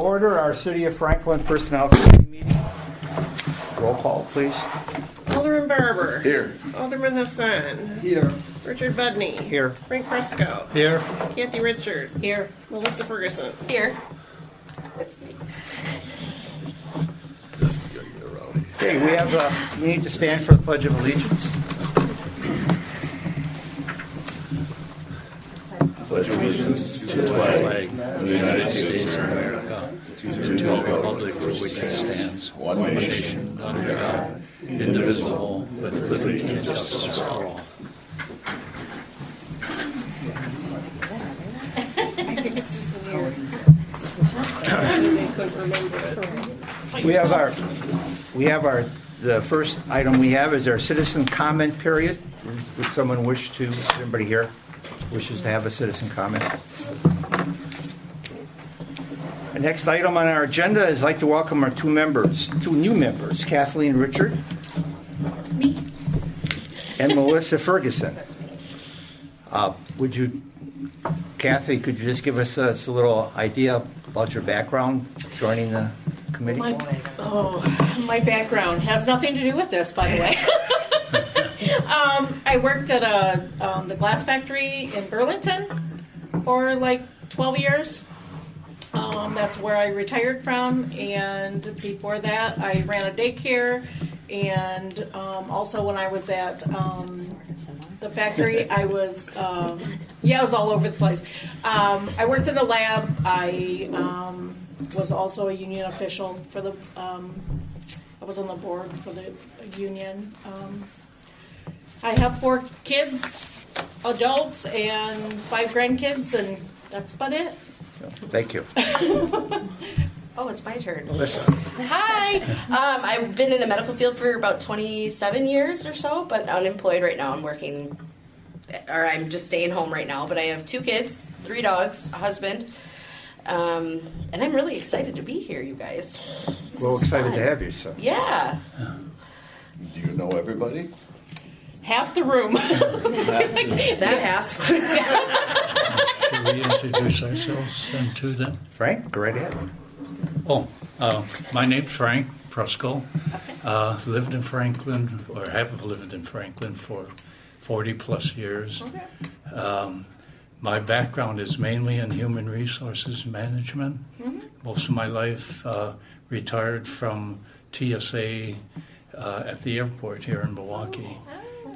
order our City of Franklin Personnel Committee meeting. Roll call, please. Alderman Barber. Here. Alderman Hassan. Here. Richard Budney. Here. Frank Presco. Here. Kathy Richard. Here. Melissa Ferguson. Here. Okay, we need to stand for the Pledge of Allegiance. Pledge allegiance to the flag of the United States of America, to the republic for which it stands, one nation, under God, indivisible, with liberty and justice for all. I think it's just a weird. They couldn't remember it. The first item we have is our citizen comment period. Would someone wish to, anybody here wishes to have a citizen comment? The next item on our agenda is I'd like to welcome our two new members, Kathleen Richard and Melissa Ferguson. Kathy, could you just give us a little idea about your background joining the committee? My background has nothing to do with this, by the way. I worked at the glass factory in Burlington for like 12 years. That's where I retired from, and before that I ran a daycare, and also when I was at the factory I was I was all over the place. I worked in the lab. I was also a union official for the I was on the board for the union. I have 4 kids, adults, and 5 grandkids, and that's about it. Thank you. Oh, it's my turn. Melissa. Hi. I've been in the medical field for about 27 years or so, but unemployed right now. I'm just staying home right now. But I have 2 kids, 3 dogs, a husband, and I'm really excited to be here, you guys. Well, excited to have you, so. Yeah. Do you know everybody? Half the room. That half. Should we introduce ourselves then to them? Frank, go right ahead. My name's Frank Presco. Lived in Franklin, or have lived in Franklin for 40 plus years. Okay. My background is mainly in human resources management. Mm-hmm. Most of my life retired from TSA at the airport here in Milwaukee.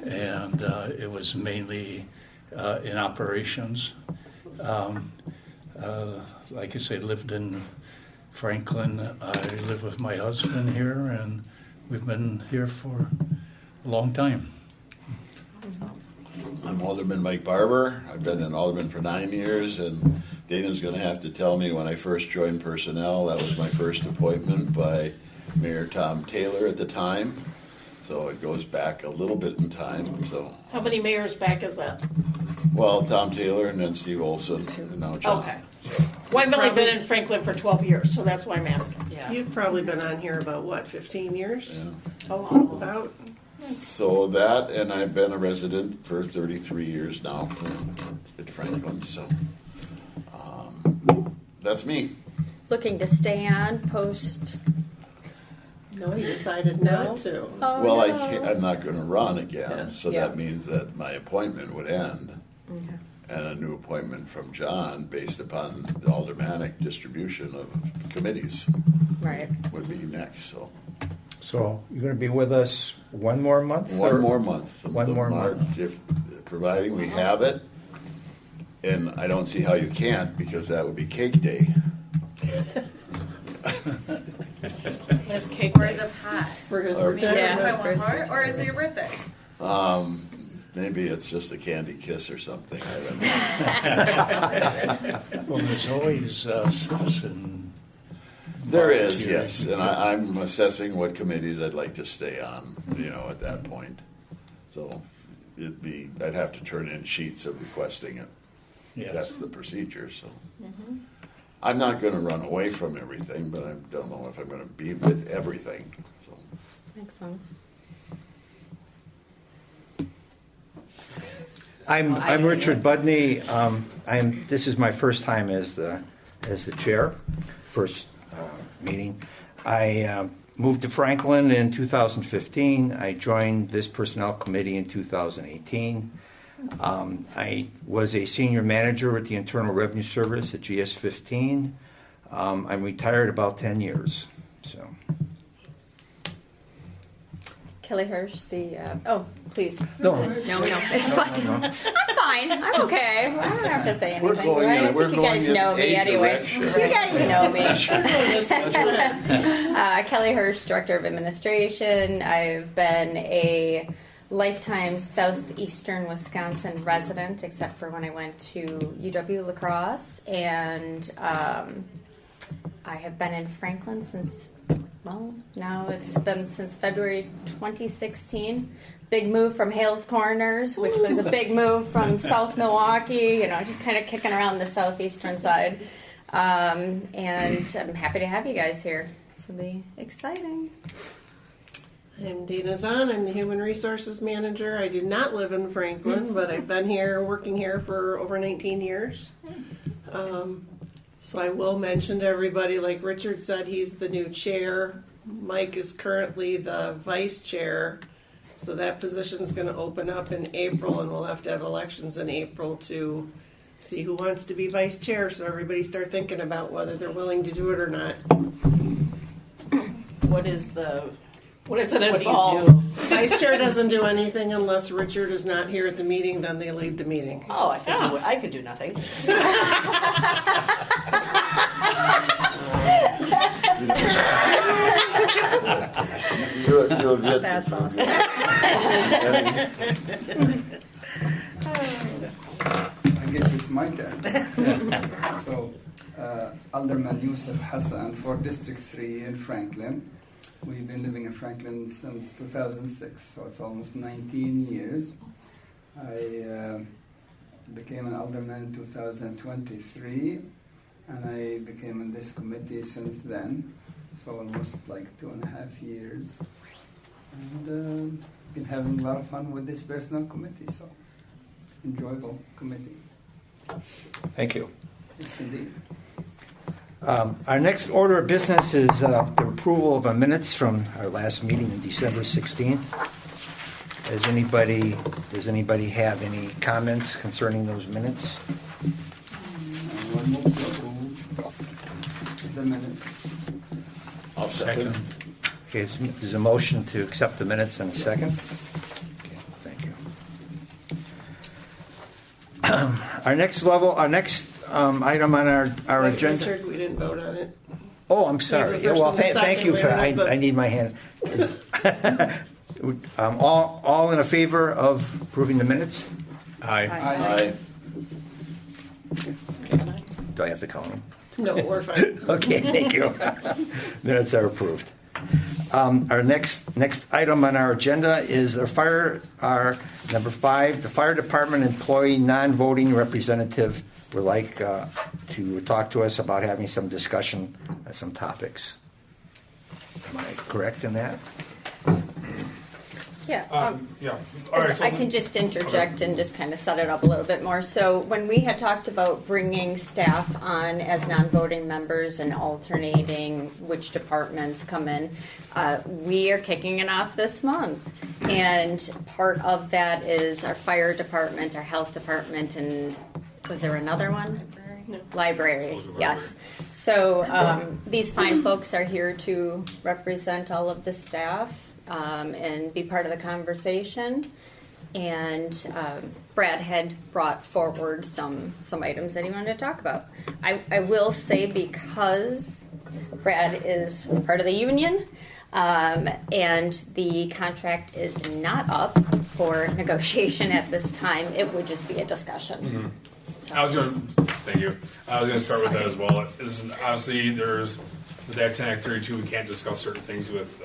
And it was mainly in operations. Like I say, lived in Franklin. I live with my husband here, and we've been here for a long time. I'm Alderman Mike Barber. I've been an alderman for 9 years, and Dana's going to have to tell me when I first joined personnel. That was my first appointment by Mayor Tom Taylor at the time. So it goes back a little bit in time. So How many mayors back is that? well, Tom Taylor and then Steve Olson and now John. Okay. Well, I've only been in Franklin for 12 years, so that's why I'm asking. Yeah. You've probably been on here about, what, 15 years? Yeah. About? So that, and I've been a resident for 33 years now at Franklin. So that's me. Looking to stay on post. No, he decided not to. Oh, Well, no. I'm not going to run again, Yeah. so Yeah. that means that my appointment would end, Okay. and a new appointment from John, based upon the aldermanic distribution of committees, Right. would be next. So So you're going to be with us one more month? one or- more month, One more March, month. if providing we have it, and I don't see how you can't because that would be Cake Day. Miss Cake. Or is it hot? For his Or- retirement. Or is it your birthday? Maybe it's just a candy kiss or something. I don't know. Well, there's always citizen. There is, volunteers. yes, and I'm assessing what committees I'd like to stay on, at that point. So I'd have to turn in sheets of requesting it. Yes. That's the procedure, so. I'm not gonna run away from everything, but I don't know if I'm gonna be with everything, so. Makes sense. I'm Richard Budney. This is my first time as the chair. First meeting. I moved to Franklin in 2015. I joined this personnel committee in 2018. I was a senior manager at the Internal Revenue Service at GS15. I'm retired about 10 years. So, Kelly Hirsch, please. no, No, it's fine. I'm fine. I'm okay. I don't have to say We're anything. going right? in- I we're think you guys going in know me a anyway. direction. You guys know me. Kelly Hirsch, Director of Administration. I've been a lifetime southeastern Wisconsin resident, except for when I went to UW La Crosse, and I have been in Franklin since, well, now it's been since February 2016. Big move from Hales Corners, which was a big move from South Milwaukee, just kind of kicking around the southeastern side. And I'm happy to have you guys here. This will be exciting. I'm Dana Zahn. I'm the Human Resources Manager. I do not live in Franklin, but I've been here, working here for over 19 years. So I will mention to everybody, like Richard said, he's the new chair. Mike is currently the vice chair. So that position's going to open up in April, and we'll have to have elections in April to see who wants to be vice chair. So everybody start thinking about whether they're willing to do it or not. What is it What do you involve? do? Vice chair doesn't do anything unless Richard is not here at the meeting. Then they lead the meeting. Oh, I could do nothing. You'll get. That's awesome. I guess it's my turn. So, Alderman Yusuf Hassan for District 3 in Franklin. We've been living in Franklin since 2006, so it's almost 19 years. I became an alderman in 2023, and I became in this committee since then, so almost like 2.5 years. And been having a lot of fun with this personnel committee, so enjoyable committee. thank you. Yes, indeed. Our next order of business is the approval of the minutes from our last meeting in December 16th. Does anybody have any comments concerning those minutes? One more to approve the minutes. I'll second. Okay, there's a motion to accept the minutes in a second. Okay, thank you. Our next item on our Wait, agenda. Richard, we didn't vote on it. Oh, I'm sorry. We have the Yeah, well, first and the thank you for, second. We I need my hand. All in favor of approving the minutes? Aye. Aye. Do I have to call them? No, we're fine. Okay, thank you. Minutes are approved. Our next item on our agenda is our number 5, the fire department employee non-voting representative would like to talk to us about having some discussion on some topics. Am I correct in that? Yeah. Yeah. All right. So I can just interject and just kind of set it up a little bit more. So when we had talked about bringing staff on as non-voting members and alternating which departments come in, we are kicking it off this month. And part of that is our fire department, our health department, and was there another one? Library, yes. So these fine folks are here to represent all of the staff and be part of the conversation. And Brad had brought forward some items that he wanted to talk about. I will say, because Brad is part of the union and the contract is not up for negotiation at this time, it would just be a discussion. thank you. I was going to start with that as well. This is, obviously, there's with Act 10, Act 32, we can't discuss certain things with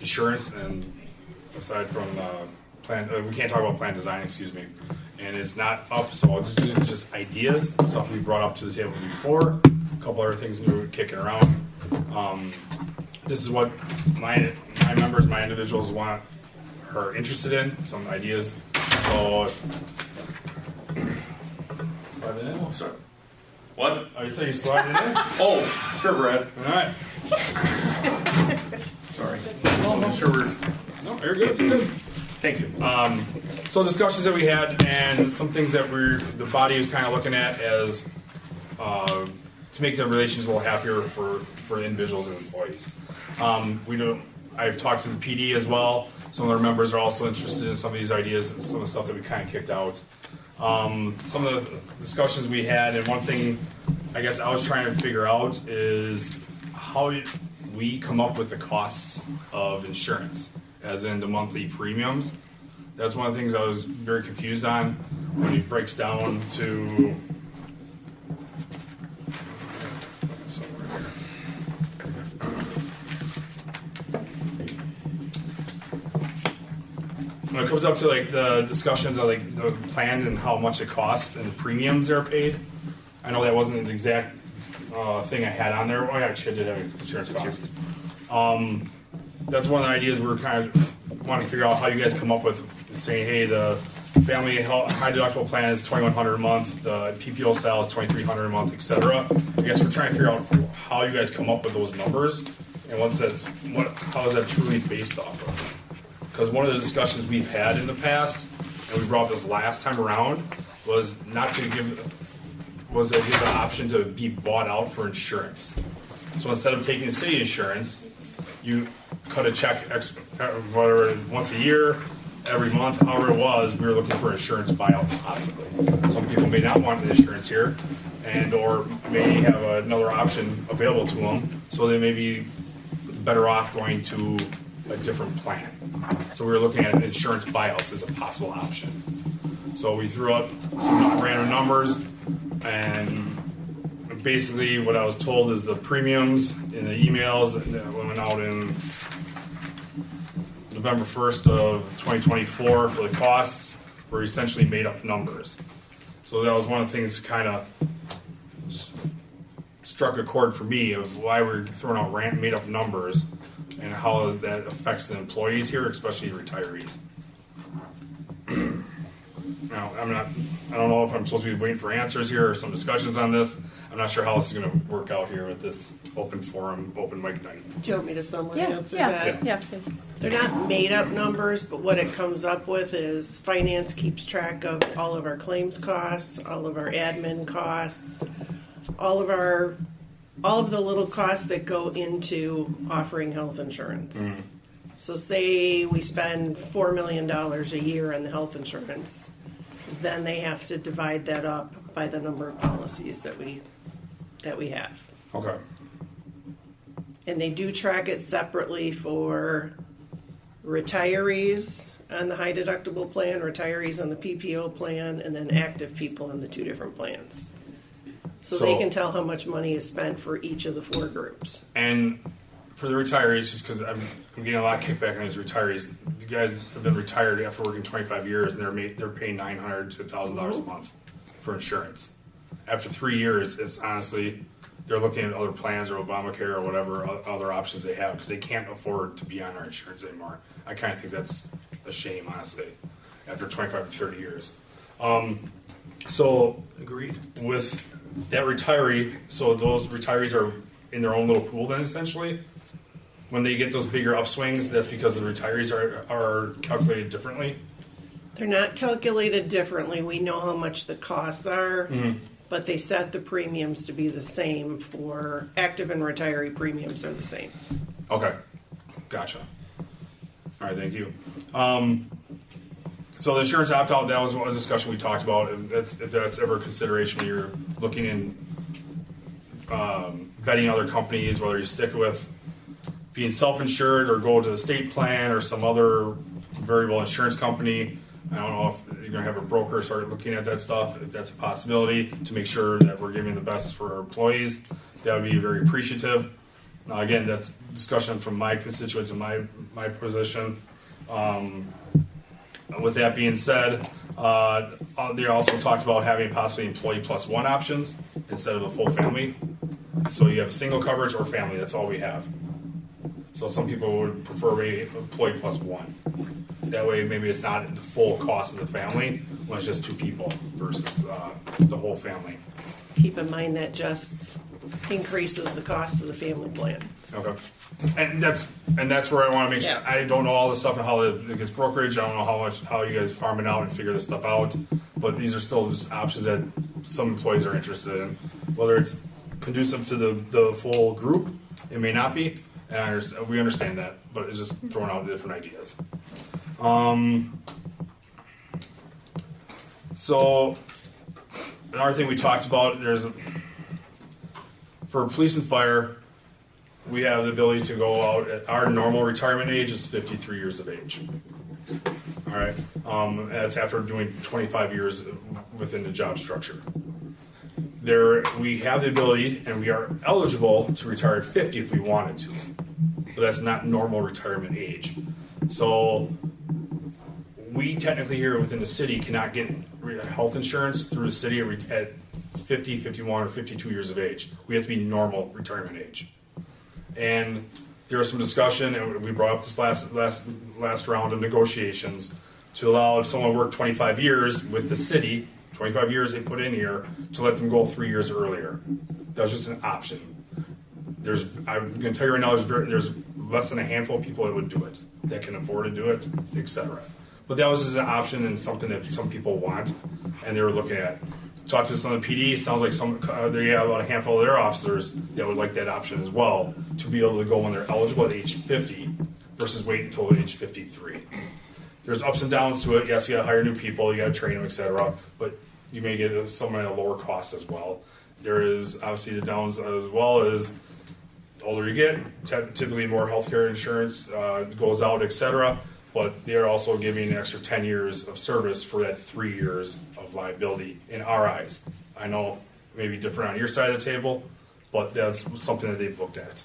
insurance, and aside from plan, we can't talk about plan design. Excuse me. And it's not up, so I'll just ideas, stuff we brought up to the table before. A couple other things we were kicking around. This is what my members, my individuals are interested in. Some ideas. So. Slide it in. Oh, sorry. What? I saw you sliding in? Oh, sure, Brad. All right. Sorry. I wasn't sure we're... No, you're good. You're good. Thank you. So discussions that we had and some things that the body was kind of looking at as to make the relations a little happier for individuals and employees. I've talked to the PD as well. Some of their members are also interested in some of these ideas and some of the stuff that we kind of kicked out. Some of the discussions we had, and one thing I guess I was trying to figure out is how we come up with the costs of insurance, as in the monthly premiums. That's one of the things I was very confused on when it breaks down to somewhere here. When it comes up to like the discussions of like the plan and how much it costs and the premiums that are paid, I know that wasn't the exact thing I had on there. Well, actually, I did have insurance costs. That's one of the ideas we're kind of want to figure out how you guys come up with saying, hey, the family high deductible plan is $2,100 a month, the PPO style is $2,300 a month, etc. I guess we're trying to figure out how you guys come up with those numbers and how is that truly based off of? Because one of the discussions we've had in the past, and we brought this last time around, was to give the option to be bought out for insurance. So instead of taking city insurance, you cut a check whatever, once a year, every month, however it was. We were looking for insurance buyout possibly. Some people may not want the insurance here, or may have another option available to them, so they may be better off going to a different plan. So we were looking at insurance buyouts as a possible option. So we threw out some random numbers, and basically what I was told is the premiums in the emails that went out in November 1st of 2024 for the costs were essentially made up numbers. So that was one of the things kind of struck a chord for me of why we're throwing out made up numbers and how that affects the employees here, especially retirees. Now, I don't know if I'm supposed to be waiting for answers here or some discussions on this. I'm not sure how this is going to work out here with this open forum, open mic night. Do you want me to somewhat answer that? Yeah, please. They're not made up numbers, but what it comes up with is finance keeps track of all of our claims costs, all of our admin costs, all of the little costs that go into offering health insurance. Mm-hmm. So say we spend $4 million a year on the health insurance, then they have to divide that up by the number of policies that we have. Okay. And they do track it separately for retirees on the high deductible plan, retirees on the PPO plan, and then active people on the two different plans. So they can tell how much money is spent for each of the four groups. And for the retirees, just because I'm getting a lot of kickback on these retirees, the guys have been retired after working 25 years, and they're paying $900 to $1,000 a month for insurance. After 3 years, it's honestly, they're looking at other plans or Obamacare or whatever other options they have because they can't afford to be on our insurance anymore. I kind of think that's a shame, honestly, after 25 to 30 years. So, agreed with that retiree. So those retirees are in their own little pool then, essentially. When they get those bigger upswings, that's because the retirees are calculated differently. They're not calculated differently. We know how much the costs are, but they set the premiums to be the same for active and retiree premiums are the same. Okay, gotcha. All right, thank you. So the insurance opt-out, that was one discussion we talked about. If that's ever a consideration when you're looking in vetting other companies, whether you stick with being self-insured or go to the state plan or some other variable insurance company. I don't know if you're going to have a broker start looking at that stuff, if that's a possibility, to make sure that we're giving the best for our employees. That would be very appreciative. Now, again, that's discussion from my constituents and my position. With that being said, they also talked about having possibly employee plus one options instead of a full family. So you have single coverage or family, that's all we have. So some people would prefer maybe employee plus one. That way maybe it's not the full cost of the family when it's just two people versus the whole family. keep in mind that just increases the cost of the family plan. Okay. And that's where I want to make sure. Yeah. I don't know all this stuff and how it gets brokerage. I don't know how you guys farm it out and figure this stuff out. But these are still just options that some employees are interested in. Whether it's conducive to the full group, it may not be. And we understand that, but it's just throwing out different ideas. So another thing we talked about, for police and fire, we have the ability to go out at our normal retirement age is 53 years of age. All right. That's after doing 25 years within the job structure. We have the ability and we are eligible to retire at 50 if we wanted to. But that's not normal retirement age. So we technically here within the city cannot get health insurance through the city at 50, 51, or 52 years of age. We have to be normal retirement age. And there was some discussion, and we brought up this last round of negotiations to allow if someone worked 25 years with the city, 25 years they put in here, to let them go 3 years earlier. That was just an option. I'm going to tell you right now, there's less than a handful of people that would do it, that can afford to do it, etc. But that was just an option and something that some people want, and they were looking at. Talked to some of the PD. It sounds like they have about a handful of their officers that would like that option as well, to be able to go when they're eligible at age 50 versus wait until age 53. There's ups and downs to it. Yes, you got to hire new people, you got to train them, etc. But you may get someone at a lower cost as well. There is obviously the downs as well as the older you get, typically more healthcare insurance goes out, etc. But they're also giving an extra 10 years of service for that 3 years of liability in our eyes. I know it may be different on your side of the table, but that's something that they've looked at.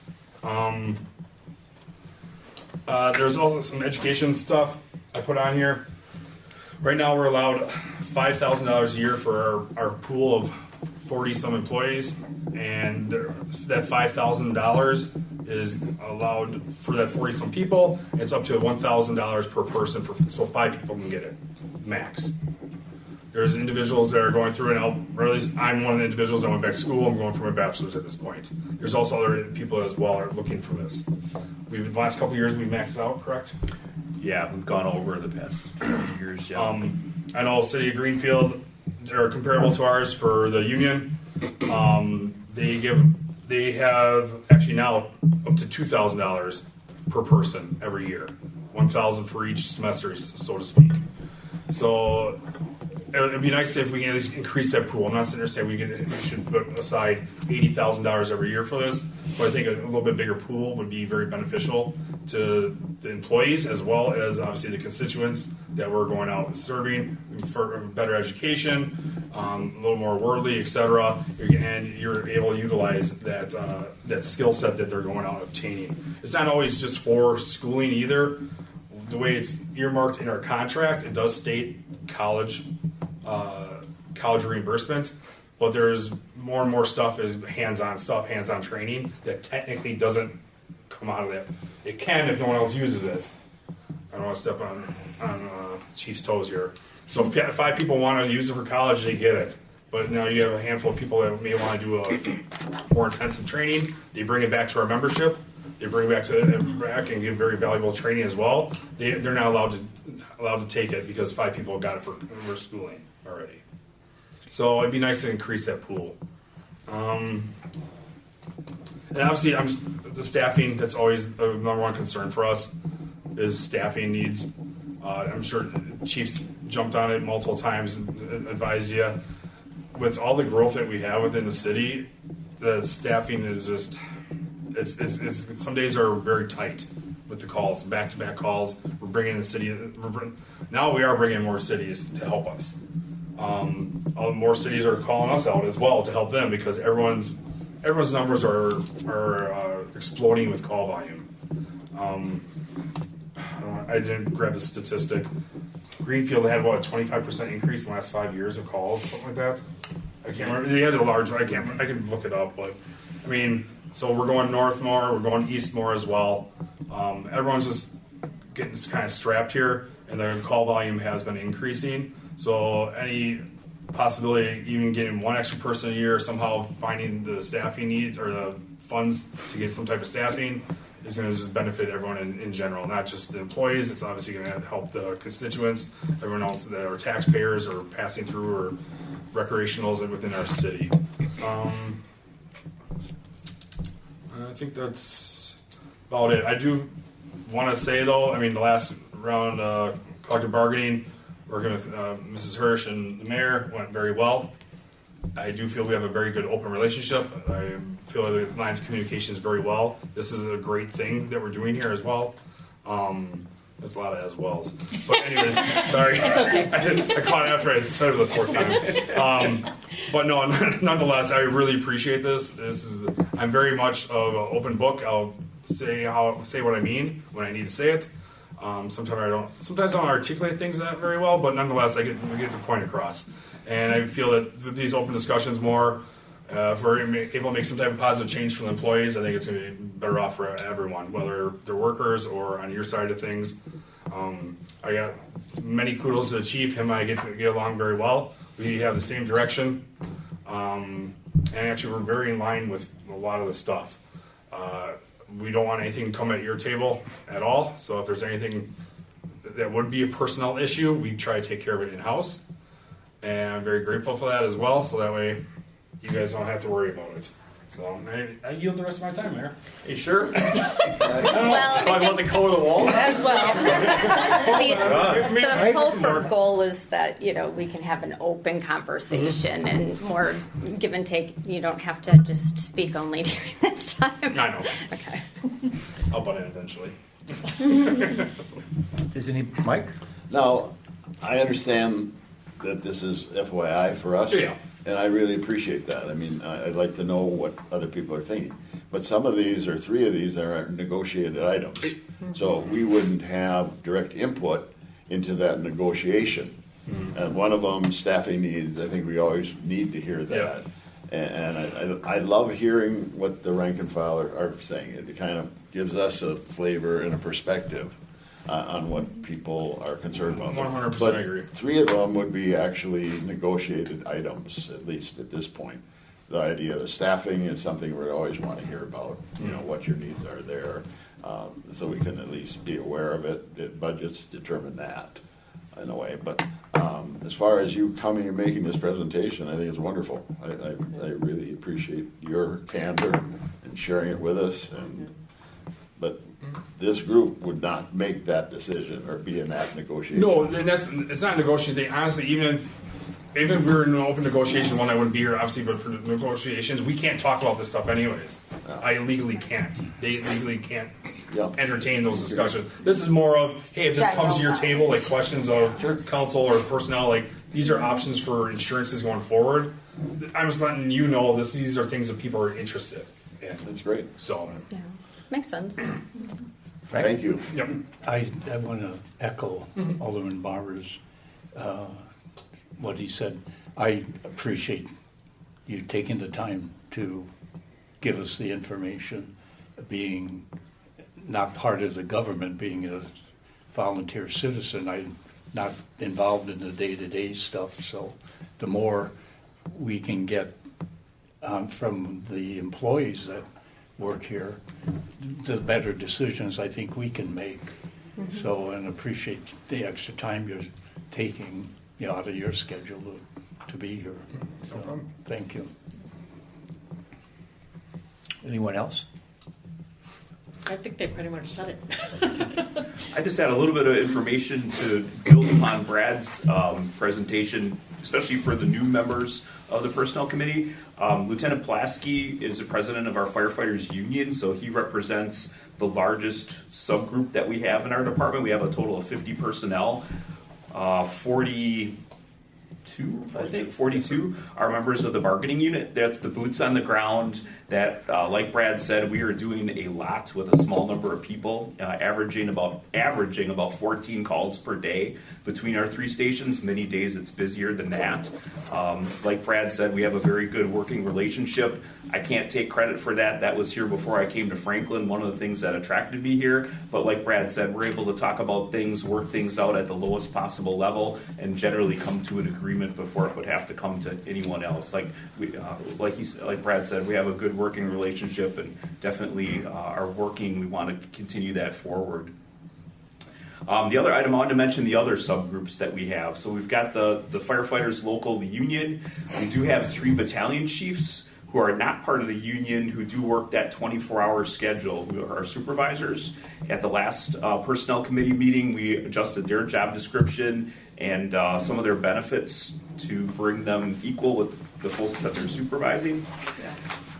There's also some education stuff I put on here. Right now we're allowed $5,000 a year for our pool of 40-some employees, and that $5,000 is allowed for that 40-some people. It's up to $1,000 per person, so 5 people can get it, max. There's individuals that are going through, or at least I'm one of the individuals that went back to school. I'm going for my bachelor's at this point. There's also other people as well are looking for this. The last couple of years we've maxed out, correct? Yeah, we've gone over the past years. Yeah. I know City of Greenfield, they're comparable to ours for the union. They have actually now up to $2,000 per person every year, $1,000 for each semester, so to speak. So it'd be nice if we can at least increase that pool. I'm not sitting there saying we should put aside $80,000 every year for this, but I think a little bit bigger pool would be very beneficial to the employees as well as obviously the constituents that we're going out and serving for better education, a little more worldly, etc. And you're able to utilize that skill set that they're going out and obtaining. It's not always just for schooling either. The way it's earmarked in our contract, it does state college reimbursement, but there's more and more stuff is hands-on stuff, hands-on training that technically doesn't come out of that. It can if no one else uses it. I don't want to step on Chief's toes here. So if 5 people want to use it for college, they get it. But now you have a handful of people that may want to do a more intensive training. They bring it back to our membership. They bring it back and give very valuable training as well. They're not allowed to take it because 5 people got it for schooling already. So it'd be nice to increase that pool. And obviously, the staffing, that's always the number one concern for us, is staffing needs. I'm sure Chiefs jumped on it multiple times and advised you. With all the growth that we have within the city, the staffing is just, it's some days are very tight with the calls, back-to-back calls. We're bringing the city, now we are bringing more cities to help us. More cities are calling us out as well to help them because everyone's numbers are exploding with call volume. I didn't grab the statistic. Greenfield had what, a 25% increase in the last 5 years of calls, something like that. I can't remember. They had a large. I can look it up, but I mean, so we're going north more, we're going east more as well. Everyone's just getting kind of strapped here, and the call volume has been increasing. So any possibility of even getting one extra person a year, somehow finding the staffing needs or the funds to get some type of staffing is going to just benefit everyone in general, not just the employees. It's obviously going to help the constituents, everyone else that are taxpayers or passing through or recreationals within our city. I think that's about it. I do want to say, though, I mean, the last round collective bargaining, working with Mrs. Hirsch and the mayor, went very well. I do feel we have a very good open relationship. I feel like the lines of communication is very well. This is a great thing that we're doing here as well. There's a lot of as wells. But anyways, sorry. It's okay. I caught it after I said it the fourth time. But no, nonetheless, I really appreciate this. I'm very much of an open book. I'll say what I mean when I need to say it. Sometimes I don't articulate things that very well, but nonetheless, we get the point across. And I feel that with these open discussions more, if we're able to make some type of positive change for the employees, I think it's going to be better off for everyone, whether they're workers or on your side of things. I got many kudos to the chief. Him and I get to get along very well. We have the same direction. And actually, we're very in line with a lot of the stuff. We don't want anything to come at your table at all. So if there's anything that would be a personnel issue, we try to take care of it in-house. And I'm very grateful for that as well. So that way, you guys don't have to worry about it. So I yield the rest of my time there. Are you sure? Well, Talk about the color of the wall? as well. The hope More. or goal is that, we can have an open conversation and more give and take. You don't have to just speak only during this time. I know. Okay. I'll butt in eventually. Mike? Now, I understand that this is FYI for us. Yeah. And I really appreciate that. I mean, I'd like to know what other people are thinking. But some of these, or three of these, are negotiated items. So we wouldn't have direct input into that negotiation. And one of them, staffing needs, I think we always need to hear that. And I love hearing what the rank and file are saying. It kind of gives us a flavor and a perspective on what people are concerned about. 100% But agree. three of them would be actually negotiated items, at least at this point. The idea of the staffing is something we always want to hear about, what your needs are there, so we can at least be aware of it. Budgets determine that in a way. But as far as you coming and making this presentation, I think it's wonderful. I really appreciate your candor and sharing it with us. But this group would not make that decision or be in that negotiation. No, and it's not a negotiation thing. Honestly, even if we were in an open negotiation, one I wouldn't be here, obviously, but for the negotiations, we can't talk about this stuff anyways. I legally can't. They legally can't entertain those discussions. This is more of, hey, if this comes to your table, like questions of council or personnel, like these are options for insurances going forward. I'm just letting you know these are things that people are interested in. That's great. So, Yeah. Makes sense. Thank you. yep. I want to echo Alderman Barber's what he said. I appreciate you taking the time to give us the information, being not part of the government, being a volunteer citizen. I'm not involved in the day-to-day stuff, so the more we can get from the employees that work here, the better decisions I think we can make. So, and appreciate the extra time you're taking out of your schedule to be here. So, thank you. Anyone else? I think they pretty much said it. I just had a little bit of information to build upon Brad's presentation, especially for the new members of the Personnel Committee. Lieutenant Pulaski is the president of our firefighters union, so he represents the largest subgroup that we have in our department. We have a total of 50 personnel. 42 are members of the bargaining unit. That's the boots on the ground that, like Brad said, we are doing a lot with a small number of people, averaging about 14 calls per day between our three stations. Many days it's busier than that. Like Brad said, we have a very good working relationship. I can't take credit for that. That was here before I came to Franklin, one of the things that attracted me here. But like Brad said, we're able to talk about things, work things out at the lowest possible level, and generally come to an agreement agreement before it would have to come to anyone else. Like like Brad said, we have a good working relationship and definitely are working. We want to continue that forward. The other item I wanted to mention the other subgroups that we have. So we've got the firefighters local, the union. We do have 3 battalion chiefs who are not part of the union, who do work that 24-hour schedule, who are our supervisors. At the last personnel committee meeting, we adjusted their job description and some of their benefits to bring them equal with the folks that they're supervising.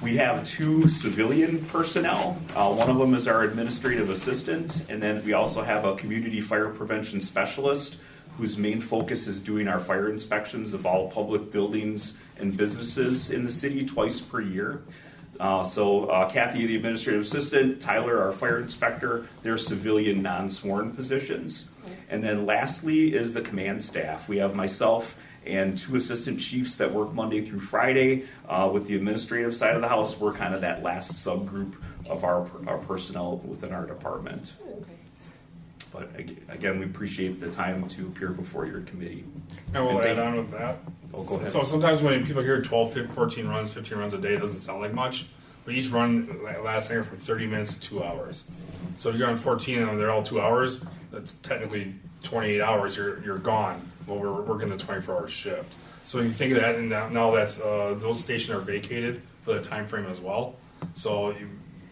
We have 2 civilian personnel. One of them is our administrative assistant, and then we also have a community fire prevention specialist whose main focus is doing our fire inspections of all public buildings and businesses in the city twice per year. So Kathy, the administrative assistant, Tyler, our fire inspector, they're civilian non-sworn positions. And then lastly is the command staff. We have myself and 2 assistant chiefs that work Monday through Friday. With the administrative side of the house, we're kind of that last subgroup of our personnel within our department. But again, we appreciate the time to appear before your committee. I will add on with that. Oh, go ahead. So sometimes when people hear 12, 14 runs, 15 runs a day, it doesn't sound like much. But each run lasts anywhere from 30 minutes to 2 hours. So if you're on 14 and they're all 2 hours, that's technically 28 hours. You're gone. Well, we're working the 24-hour shift. So you think of that, and now that's those stations are vacated for that time frame as well. So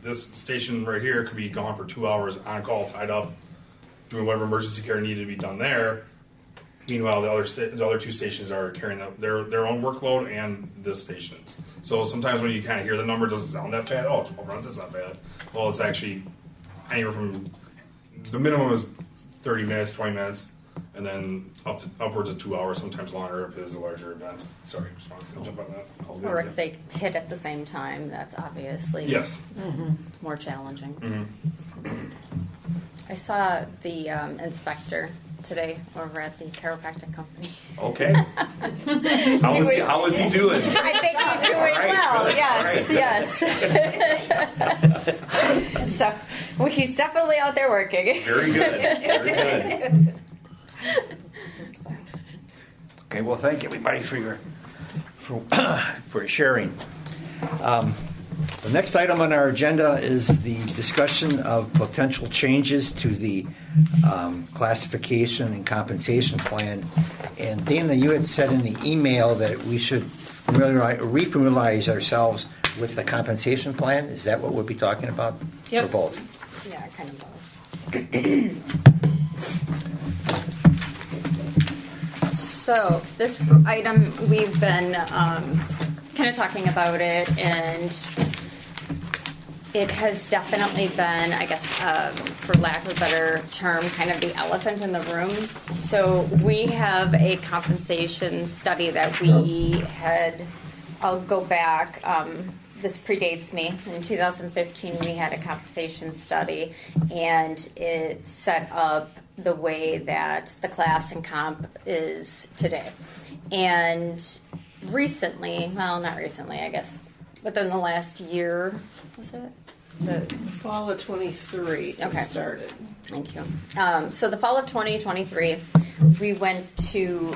this station right here could be gone for 2 hours on call, tied up, doing whatever emergency care needed to be done there. Meanwhile, the other 2 stations are carrying their own workload and this station's. So sometimes when you kind of hear the number, it doesn't sound that bad. Oh, 12 runs, that's not bad. Well, it's actually anywhere from the minimum is 30 minutes, 20 minutes, and then upwards of 2 hours, sometimes longer if it is a larger event. Sorry, just wanted to jump on that. Or if they hit at the same time, that's obviously Yes. more challenging. Mm-hmm. I saw the inspector today over at the chiropractic company. Okay. How is he doing? I think he's doing right, well. good. Yes, yes. So well, he's definitely out there working. Very good. Very good. Okay, well, thank everybody for sharing. The next item on our agenda is the discussion of potential changes to the classification and compensation plan. And Dana, you had said in the email that we should refamiliarize ourselves with the compensation plan. Is that what we'll be talking about? Yep. For both? Yeah, kind of both. So this item, we've been kind of talking about it, and it has definitely been, I guess, for lack of a better term, kind of the elephant in the room. So we have a compensation study that we had, I'll go back, this predates me. In 2015, we had a compensation study, and it set up the way that the class and comp is today. And recently, well, not recently, I guess, within the last year, was it? The fall of 23 Okay. started. Thank you. So the fall of 2023, we went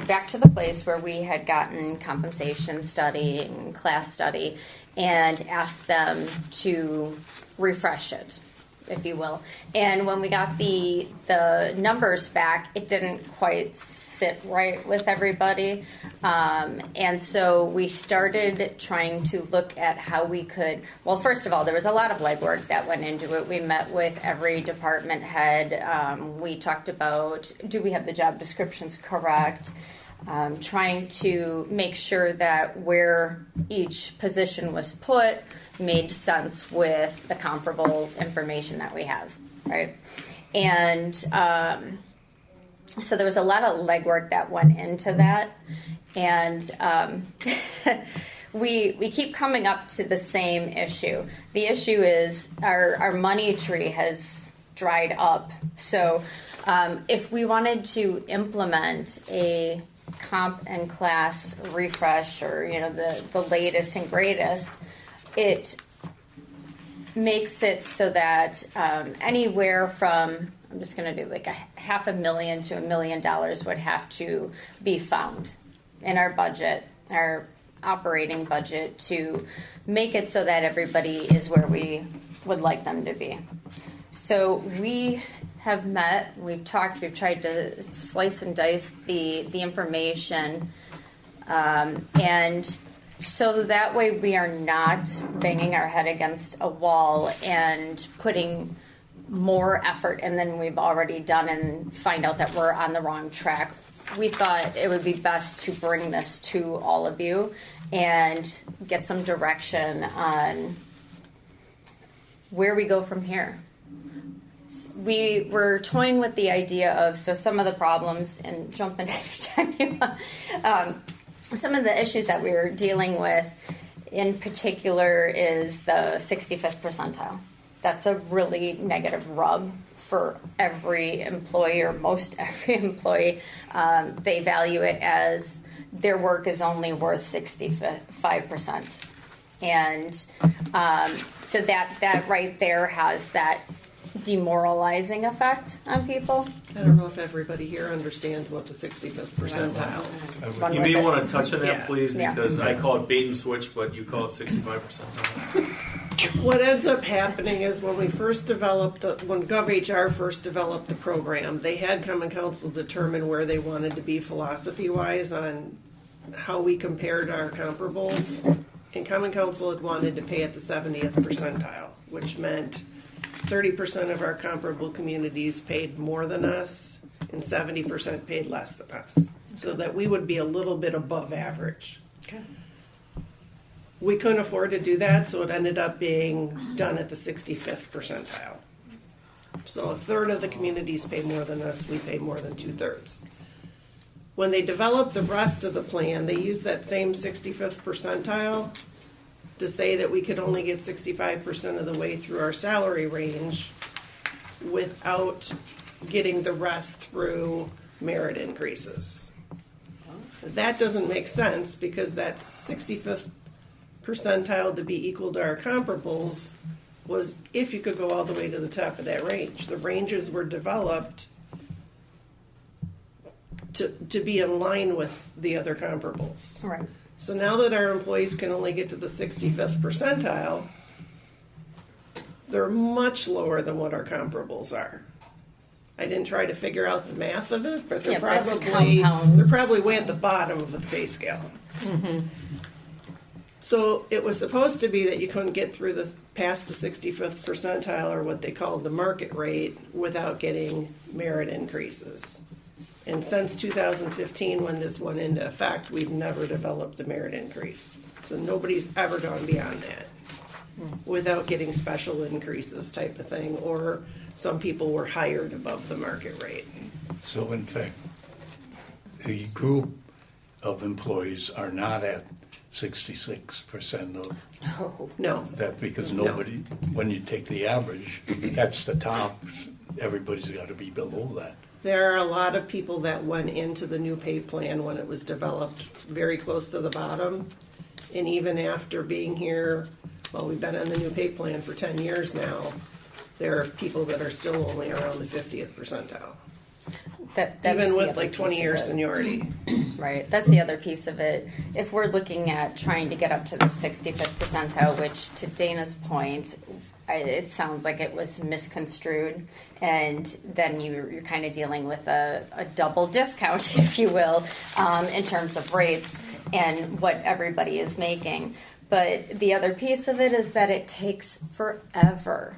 back to the place where we had gotten compensation study and class study and asked them to refresh it, if you will. And when we got the numbers back, it didn't quite sit right with everybody. And so we started trying to look at how we could, well, first of all, there was a lot of legwork that went into it. We met with every department head. We talked about, do we have the job descriptions correct? Trying to make sure that where each position was put made sense with the comparable information that we have, right? And so there was a lot of legwork that went into that, and we keep coming up to the same issue. The issue is our money tree has dried up. So if we wanted to implement a comp and class refresh, or the latest and greatest, it makes it so that anywhere from, I'm just going to do like $500,000 to $1 million would have to be found in our budget, our operating budget, to make it so that everybody is where we would like them to be. So we have met, we've talked, we've tried to slice and dice the information, and so that way we are not banging our head against a wall and putting more effort in than we've already done and find out that we're on the wrong track. We thought it would be best to bring this to all of you and get some direction on where we go from here. We were toying with the idea of, so some of the problems, and jump in anytime you want, some of the issues that we were dealing with in particular is the 65th percentile. That's a really negative rub for every employee, or most every employee. They value it as their work is only worth 65%. And so that right there has that demoralizing effect on people. I don't know if everybody here understands what the 65th percentile. Run You with may it. want to touch on that, Yeah. please, Yeah. because I call it bait and switch, but you call it 65%. What ends up happening is when we first developed when GovHR first developed the program, they had Common Council determine where they wanted to be philosophy-wise on how we compared our comparables. And Common Council had wanted to pay at the 70th percentile, which meant 30% of our comparable communities paid more than us and 70% paid less than us, so that we would be a little bit above average. We couldn't afford to do that, so it ended up being done at the 65th percentile. So a third of the communities pay more than us, we pay more than 2/3. When they developed the rest of the plan, they used that same 65th percentile to say that we could only get 65% of the way through our salary range without getting the rest through merit increases. That doesn't make sense, because that 65th percentile to be equal to our comparables was if you could go all the way to the top of that range. The ranges were developed to be in line with the other comparables. Right. So now that our employees can only get to the 65th percentile, they're much lower than what our comparables are. I didn't try to figure out the math of it, but Yeah, but it's they're compounds. probably way at the bottom of the pay scale. So it was supposed to be that you couldn't get through past the 65th percentile, or what they called the market rate, without getting merit increases. And since 2015, when this went into effect, we've never developed the merit increase. So nobody's ever gone beyond that without getting special increases type of thing, or some people were hired above the market rate. So in fact, the group of employees are not at 66% of No. that, because nobody, when you take the average, that's the top. Everybody's got to be below that. There are a lot of people that went into the new pay plan when it was developed very close to the bottom. And even after being here, well, we've been on the new pay plan for 10 years now, there are people that are still only around the 50th percentile. That's Even the with other like 20 piece of years it. seniority. Right, that's the other piece of it. If we're looking at trying to get up to the 65th percentile, which to Dana's point, it sounds like it was misconstrued, and then you're kind of dealing with a double discount, if you will, in terms of rates and what everybody is making. But the other piece of it is that it takes forever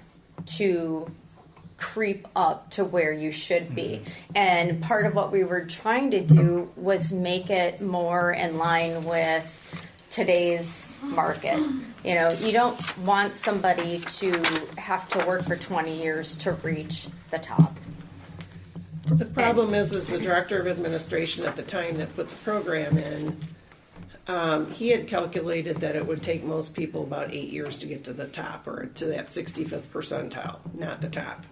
to creep up to where you should be. And part of what we were trying to do was make it more in line with today's market. You know, you don't want somebody to have to work for 20 years to reach the top. The problem is the director of administration at the time that put the program in, he had calculated that it would take most people about 8 years to get to the top, or to that 65th percentile, not the top.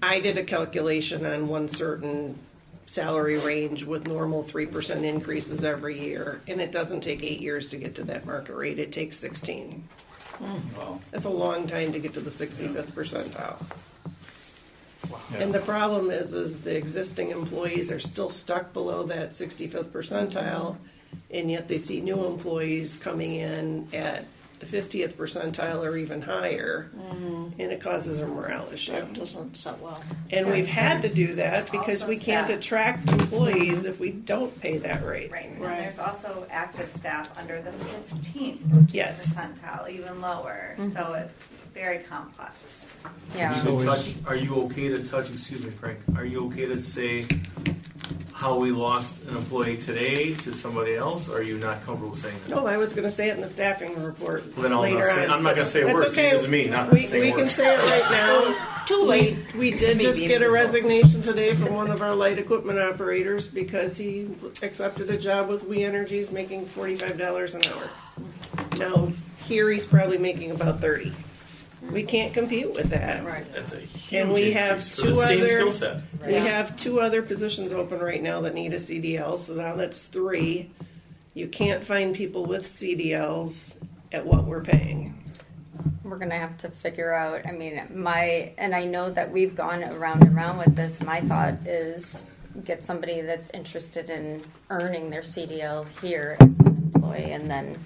I did a calculation on one certain salary range with normal 3% increases every year, and it doesn't take 8 years to get to that market rate. It takes 16. Wow. That's a long time to get to the 65th percentile. And the problem is the existing employees are still stuck below that 65th percentile, and yet they see new employees coming in at the 50th percentile or even higher, and it causes a morale issue. That doesn't set well. And we've had to do that because Also we can't staff. attract employees if we don't pay that rate. Right, and Right. there's also active staff under the 15th Yes. percentile, even lower, so it's very complex. Yeah. So are you okay to touch, excuse me, Frank, are you okay to say how we lost an employee today to somebody else, or are you not comfortable saying that? No, I was gonna say it in the staffing report Well, then I'll not later say- on. I'm not gonna say That's words, okay. because of me, not We saying can words. say it right now. Too late. We did just get a resignation today from one of our light equipment operators because he accepted a job with We Energies making $45 an hour. Now, here he's probably making about 30. We can't compete with that. Right. That's a huge And we have increase for the two same other- skill set. We have 2 other positions open right now that need a CDL, so now that's 3. You can't find people with CDLs at what we're paying. We're gonna have to figure out, I mean, and I know that we've gone around and around with this, my thought is get somebody that's interested in earning their CDL here as an employee and then.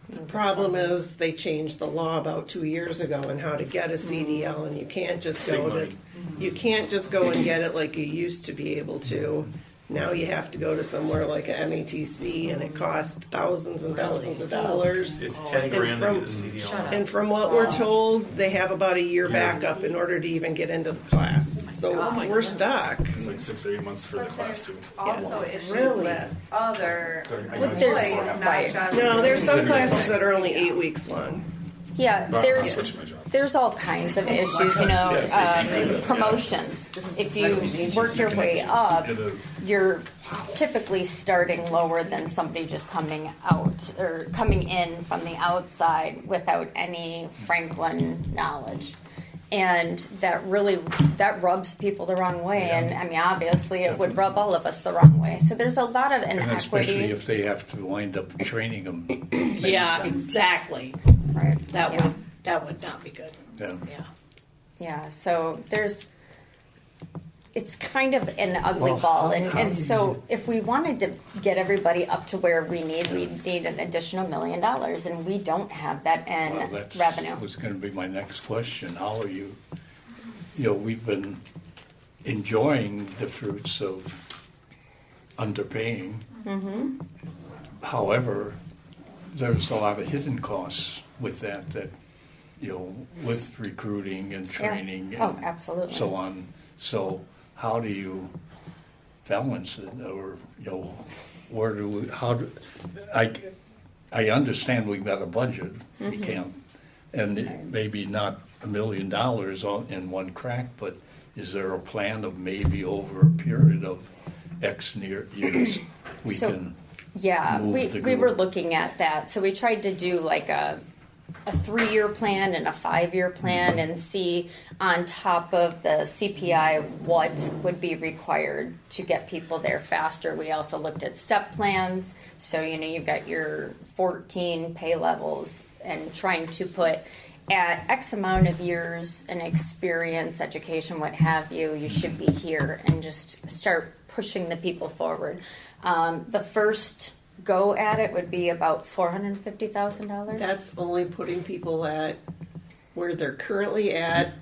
The problem is they changed the law about 2 years ago on how to get a CDL, and you can't just Big go to, money. you can't just go and get it like you used to be able to. Now you have to go to somewhere like a MATC, and it costs thousands and thousands of dollars. It's 10 grand to from- get a CDL. And from what we're told, they have about a year backup in order to even get into the class. So we're stuck. It's like 6 or 8 months for the But class there's too. also issues Really? with other Sorry, I Well, got- there's- employees, not right. just. No, there's some classes that are only 8 weeks long. Yeah, I'm there's switching my job. there's all kinds of issues, promotions. If you work your way up, It is. you're typically starting lower than somebody just coming out or coming in from the outside without any Franklin knowledge. And that rubs people the wrong way. And I mean, obviously it would rub all of us the wrong way. So there's a lot of And especially inequity. if they have to wind up training them. Yeah, exactly. Right. That Yeah. would not be good. Yeah. Yeah. Yeah, so it's kind of an ugly Well, ball. how And did so if we wanted to get everybody up to where we'd need an additional $1 million, and we don't have that in Well, that's revenue. was going to be my next question. How are you? We've been enjoying the fruits of underpaying. Mm-hmm. However, there's a lot of hidden costs with that. With recruiting and training Oh, and absolutely. so on. So how do you balance it, or where do we? I understand we've got a budget. We can't, and maybe not $1 million in one crack, but is there a plan of maybe over a period of X years we So- can? Yeah, move we the were group? looking at that. So we tried to do like a 3-year plan and a 5-year plan and see on top of the CPI what would be required to get people there faster. We also looked at step plans. So, you've got your 14 pay levels and trying to put at X amount of years and experience, education, what have you, you should be here and just start pushing the people forward. The first go at it would be about $450,000. That's only putting people at where they're currently at,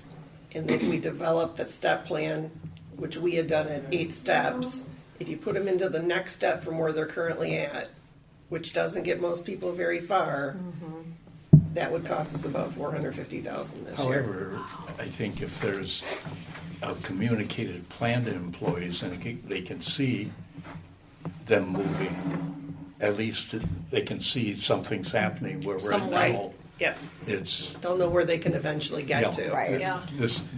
and if we develop that step plan, which we had done at 8 steps, if you put them into the next step from where they're currently at, which doesn't get most people very far, that would cost us about $450,000 this year. However, I think if there's a communicated plan to employees and they can see them moving, at least they can see something's happening where right Some light. now Yep, it's. they'll know where they can eventually get to. Right. Yeah.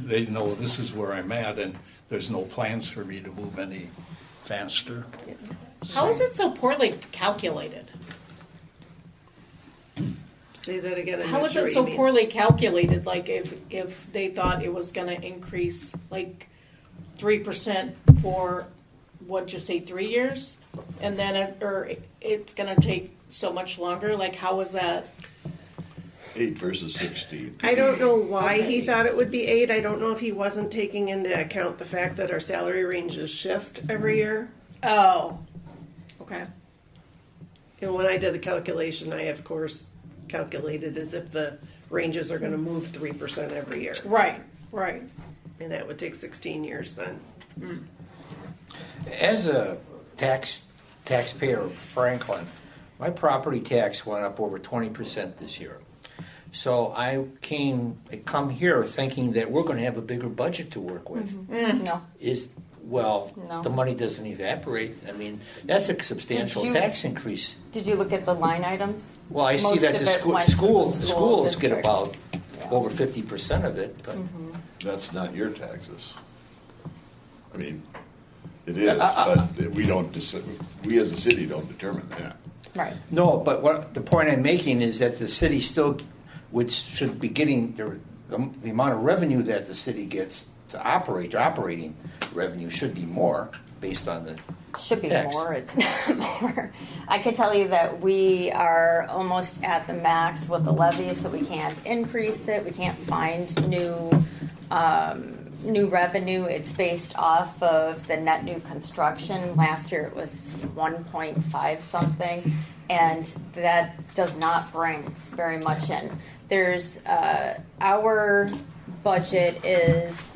They know this is where I'm at, and there's no plans for me to move any faster. How is it so poorly calculated? Say that again. I'm How not is sure it what so you mean. poorly calculated? Like if they thought it was going to increase like 3% for what'd you say 3 years, and then or it's going to take so much longer. Like how is that? 8 versus 16. I don't know why he thought it would be 8. I don't know if he wasn't taking into account the fact that our salary ranges shift every year. Oh, okay. And when I did the calculation, I of course calculated as if the ranges are going to move 3% every year. Right, right. And that would take 16 years then. As a taxpayer of Franklin, my property tax went up over 20% this year. So I come here thinking that we're going to have a bigger budget to work with. No. No. The money doesn't evaporate. I mean, that's a substantial Did you- tax increase. Did you look at the line items? Well, I see Most that of the it went to the schools school get district. about Yeah. over 50% of it, but That's not your taxes. I mean, it is, but we don't, we as a city don't determine that. Right. no. But what the point I'm making is that the city still should be getting the amount of revenue that the city gets to operate. The operating revenue should be more based on the Should be tax. more. It's not more. I can tell you that we are almost at the max with the levy, so we can't increase it. We can't find new revenue. It's based off of the net new construction. Last year it was 1.5 something, and that does not bring very much in. There's our budget is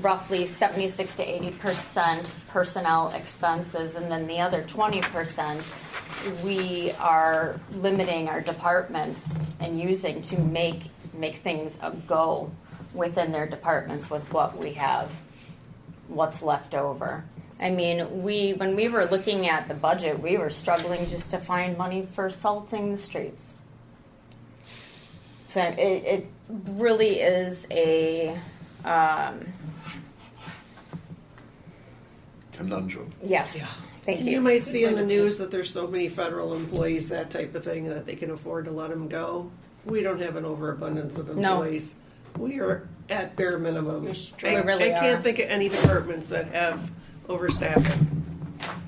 roughly 76 to 80% personnel expenses, and then the other 20% we are limiting our departments and using to make things a go within their departments with what we have, what's left over. I mean, when we were looking at the budget, we were struggling just to find money for salting the streets. So it really is a Conundrum. yes. Thank And you. you might see in the news that there's so many federal employees, that type of thing, that they can afford to let them go. We don't have an overabundance of employees. We are at bare minimum. We really I can't are. think of any departments that have overstaffing.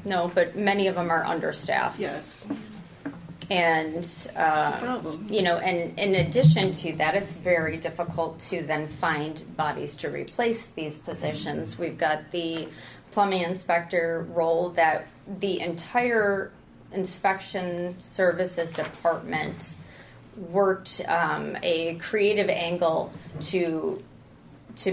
No, but many of them are understaffed. Yes, And, it's a problem. you know, and in addition to that, it's very difficult to then find bodies to replace these positions. We've got the plumbing inspector role that the entire inspection services department worked a creative angle to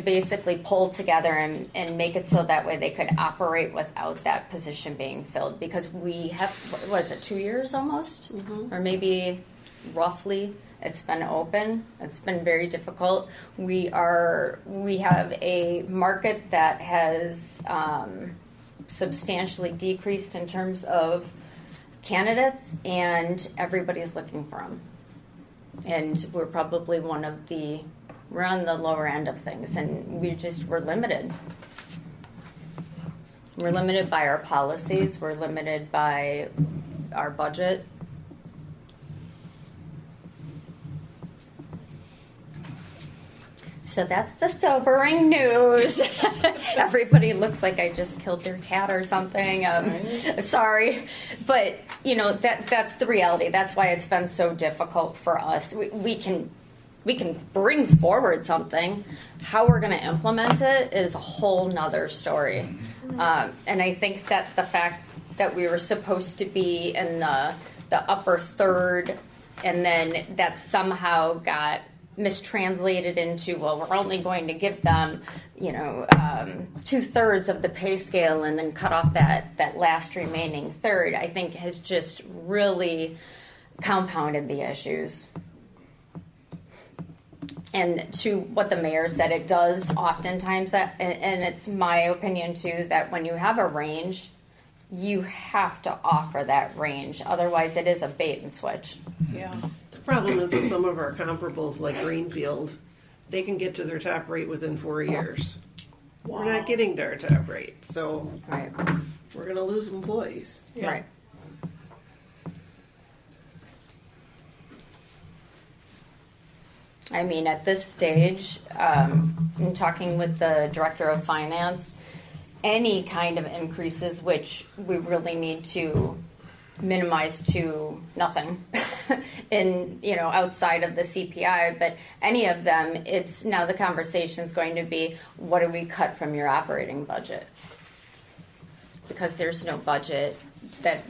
basically pull together and make it so that way they could operate without that position being filled, because we have, what is it, 2 years almost? Or maybe roughly it's been open. It's been very difficult. We have a market that has substantially decreased in terms of candidates, and everybody's looking for them. And we're probably we're on the lower end of things, and we're limited. We're limited by our policies. We're limited by our budget. So that's the sobering news. Everybody looks like I just killed their cat or something. Sorry, but you know that's the reality. That's why it's been so difficult for us. We can bring forward something. How we're going to implement it is a whole nother story. And I think that the fact that we were supposed to be in the upper third, and then that somehow got mistranslated into, well, we're only going to give them, 2/3 of the pay scale and then cut off that last remaining third, I think has just really compounded the issues. And to what the mayor said, it does oftentimes that, and it's my opinion too, that when you have a range, you have to offer that range. Otherwise, it is a bait and switch. Yeah. The problem is that some of our comparables, like Greenfield, they can get to their top rate within 4 years. We're not getting to our top rate, so Right. we're going to lose employees. Right. I mean, at this stage, in talking with the director of finance, any kind of increases, which we really need to minimized to nothing in, outside of the CPI, but any of them, it's now the conversation is going to be, what do we cut from your operating budget? Because there's no budget, that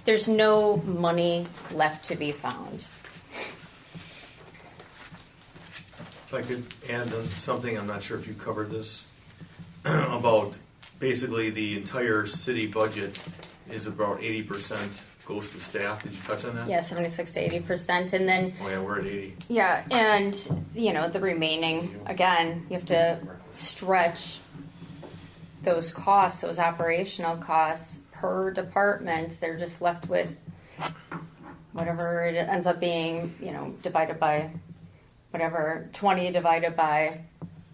there's no money left to be found. If I could add on something, I'm not sure if you covered this, about basically the entire city budget is about 80% goes to staff. Did you touch on that? Yeah, 76 to 80%, and then Oh yeah, we're at 80. yeah, and the remaining, again, you have to stretch those costs, those operational costs per department. They're just left with whatever it ends up being, divided by whatever, 20 divided by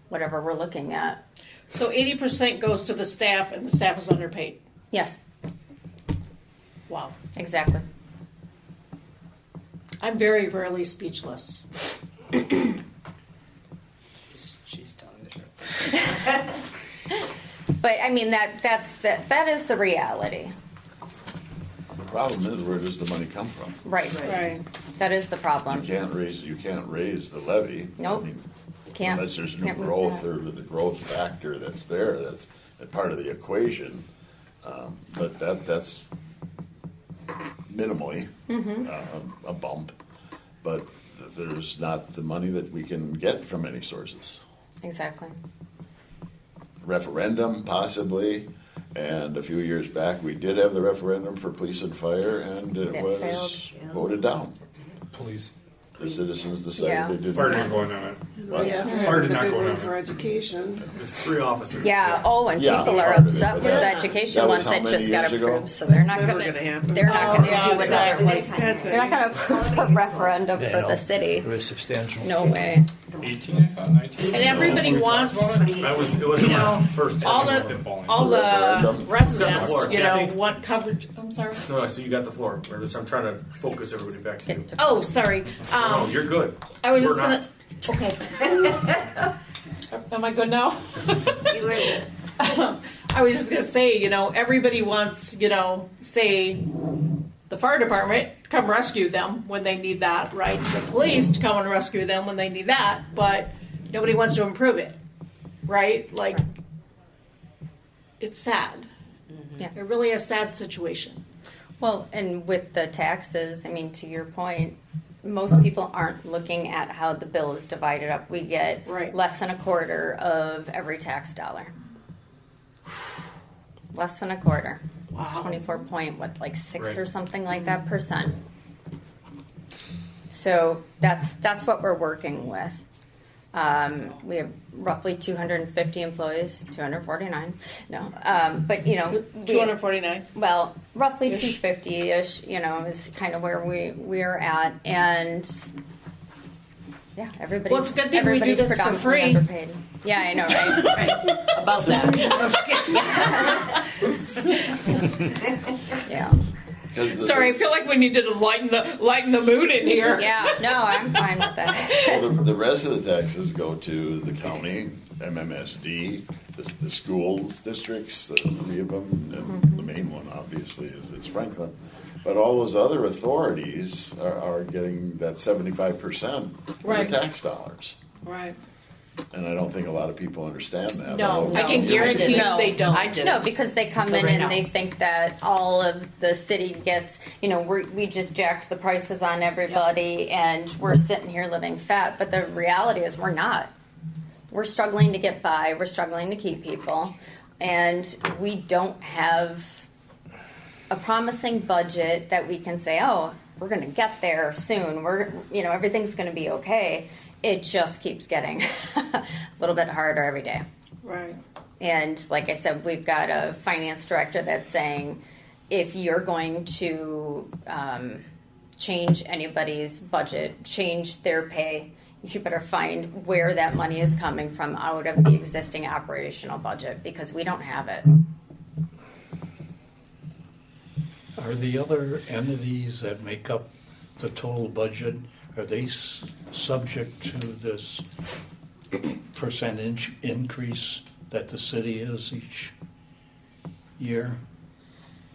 whatever we're looking at. So 80% goes to the staff, and the staff is underpaid. Yes, Wow. exactly. I'm very rarely speechless. She's telling the truth. But I mean, that is the reality. The problem is, where does the money come from? Right. Right. That is the problem. You can't raise the levy. Nope. I mean, Can't. Unless there's new Can't move growth that. or the growth factor that's there, that's a part of the equation. But that's minimally a bump. But there's not the money that we can get from any sources. Exactly. Referendum, possibly. And a few years back, we did have the referendum for police and fire, and it It was failed. voted down. Police. The citizens decided Yeah. they didn't. Fire didn't go on it. What? Yeah, Fire did the not big go one down. for education. There's 3 officers. Yeah. Oh, and Yeah, people are part of it, upset but with that- the education that was ones how that many just got years ago? approved, so they're not Never going gonna to. happen. They're not Oh, going to yeah, do another. that's They're not going to approve a referendum for the city. It was substantial. No way. 18, I thought, 19. And everybody wants, It was in my first all time. the Referendum. residents, Floor, you Kathy. know, want coverage. I'm sorry. No, so you got the floor. I'm trying to focus everybody back to you. Oh, sorry. No, you're good. I was We're just not. gonna. Okay. Am I good now? I was just gonna say, everybody wants, say, the fire department to come rescue them when they need that, right? The police to come and rescue them when they need that, but nobody wants to improve it, right? Like, it's sad. Yeah. It really is a sad situation. Well, and with the taxes, I mean, to your point, most people aren't looking at how the bill is divided up. We get Right. less than a quarter of every tax dollar. Less than a quarter. Wow. 24 point, what, like 6 Right. or something like that percent. So that's what we're working with. We have roughly 250 employees, 249. No, but we 249. well, roughly Ish. 250-ish, is kind of where we're at, and yeah, everybody's Well, it's a good thing we do everybody's this for predominantly free. underpaid. Yeah, I know, right? About that. Yeah. 'Cause the- Sorry, I feel like we needed to lighten the mood in here. Yeah. No, I'm fine with that. Well, the rest of the taxes go to the county, MMSD, the schools districts, the 3 of them, and the main one obviously is Franklin. But all those other authorities are getting that 75% of Right. the tax dollars. Right. And I don't think a lot of people understand that. No, But I can you guarantee you No, they don't. I didn't. No, because they come Until in right and now. they think that all of the city gets, we just jacked the prices on everybody and we're sitting here living fat. But the reality is we're not. We're struggling to get by. We're struggling to keep people. And we don't have a promising budget that we can say, oh, we're going to get there soon. Everything's going to be okay. It just keeps getting a little bit harder every day. Right. And like I said, we've got a finance director that's saying if you're going to change anybody's budget, change their pay, you better find where that money is coming from out of the existing operational budget because we don't have it. Are the other entities that make up the total budget, are they subject to this percentage increase that the city is each year?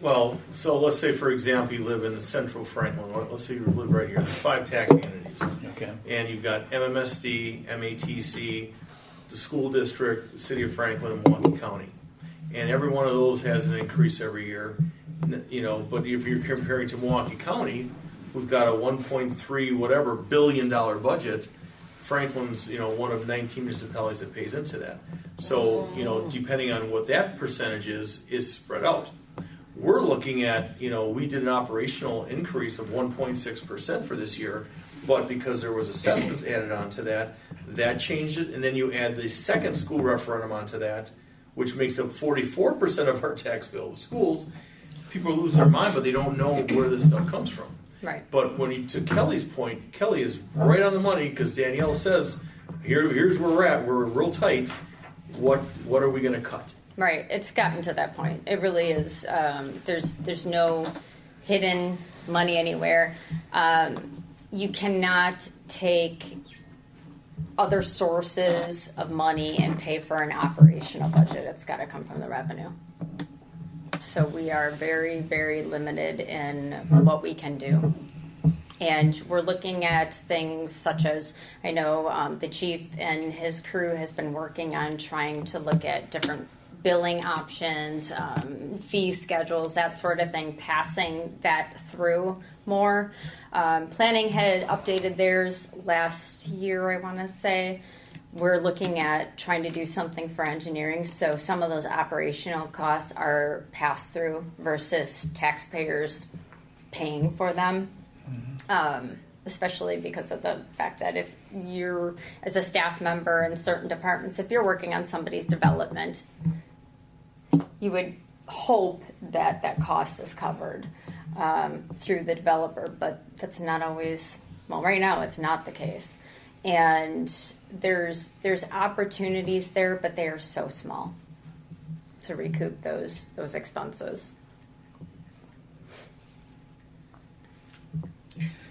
Well, so let's say, for example, you live in the central Franklin. Let's say you live right here. There's 5 taxing entities. Okay. And you've got MMSD, MATC, the school district, the city of Franklin, and Milwaukee County. And every one of those has an increase every year. You know, but if you're comparing to Milwaukee County, who's got a 1.3 whatever billion dollar budget, Franklin's, you know, one of 19 municipalities that pays into that. So, you know, depending on what that percentage is spread out. We're looking at, you know, we did an operational increase of 1.6% for this year, but because there was assessments added onto that, that changed it. And then you add the second school referendum onto that, which makes up 44% of our tax bill. The schools, people lose their mind, but they don't know where this stuff comes from. Right. But when you, to Kelly's point, Kelly is right on the money because Danielle says, here's where we're at. We're real tight. What are we going to cut? Right, it's gotten to that point. It really is. There's no hidden money anywhere. You cannot take other sources of money and pay for an operational budget. It's got to come from the revenue. So we are very, very limited in what we can do. And we're looking at things such as, I know the chief and his crew has been working on trying to look at different billing options, fee schedules, that sort of thing, passing that through more. Planning had updated theirs last year, I want to say. We're looking at trying to do something for engineering, so some of those operational costs are passed through versus taxpayers paying for them. Especially because of the fact that if you're, as a staff member in certain departments, if you're working on somebody's development, you would hope that that cost is covered through the developer, but that's not always, well, right now it's not the case. And there's opportunities there, but they are so small to recoup those expenses.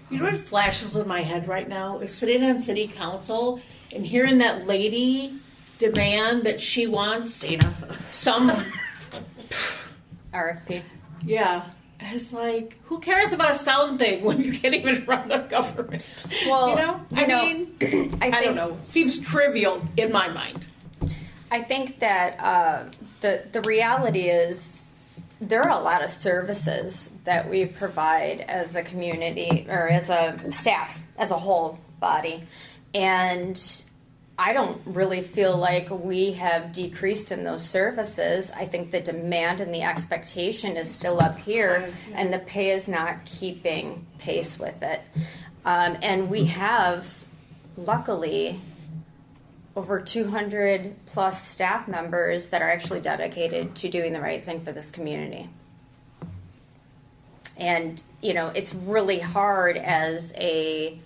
You know what flashes in my head right now is sitting on city council and hearing that lady demand that she wants some RFP. Yeah. It's like, who cares about a sound thing when you can't even run the government? Well, you know? I mean, I don't know. Seems trivial in my mind. I think that the reality is there are a lot of services that we provide as a community or as a staff, as a whole body. And I don't really feel like we have decreased in those services. I think the demand and the expectation is still up here, and the pay is not keeping pace with it. And we have, luckily, over 200 plus staff members that are actually dedicated to doing the right thing for this community. And, you know, it's really hard as the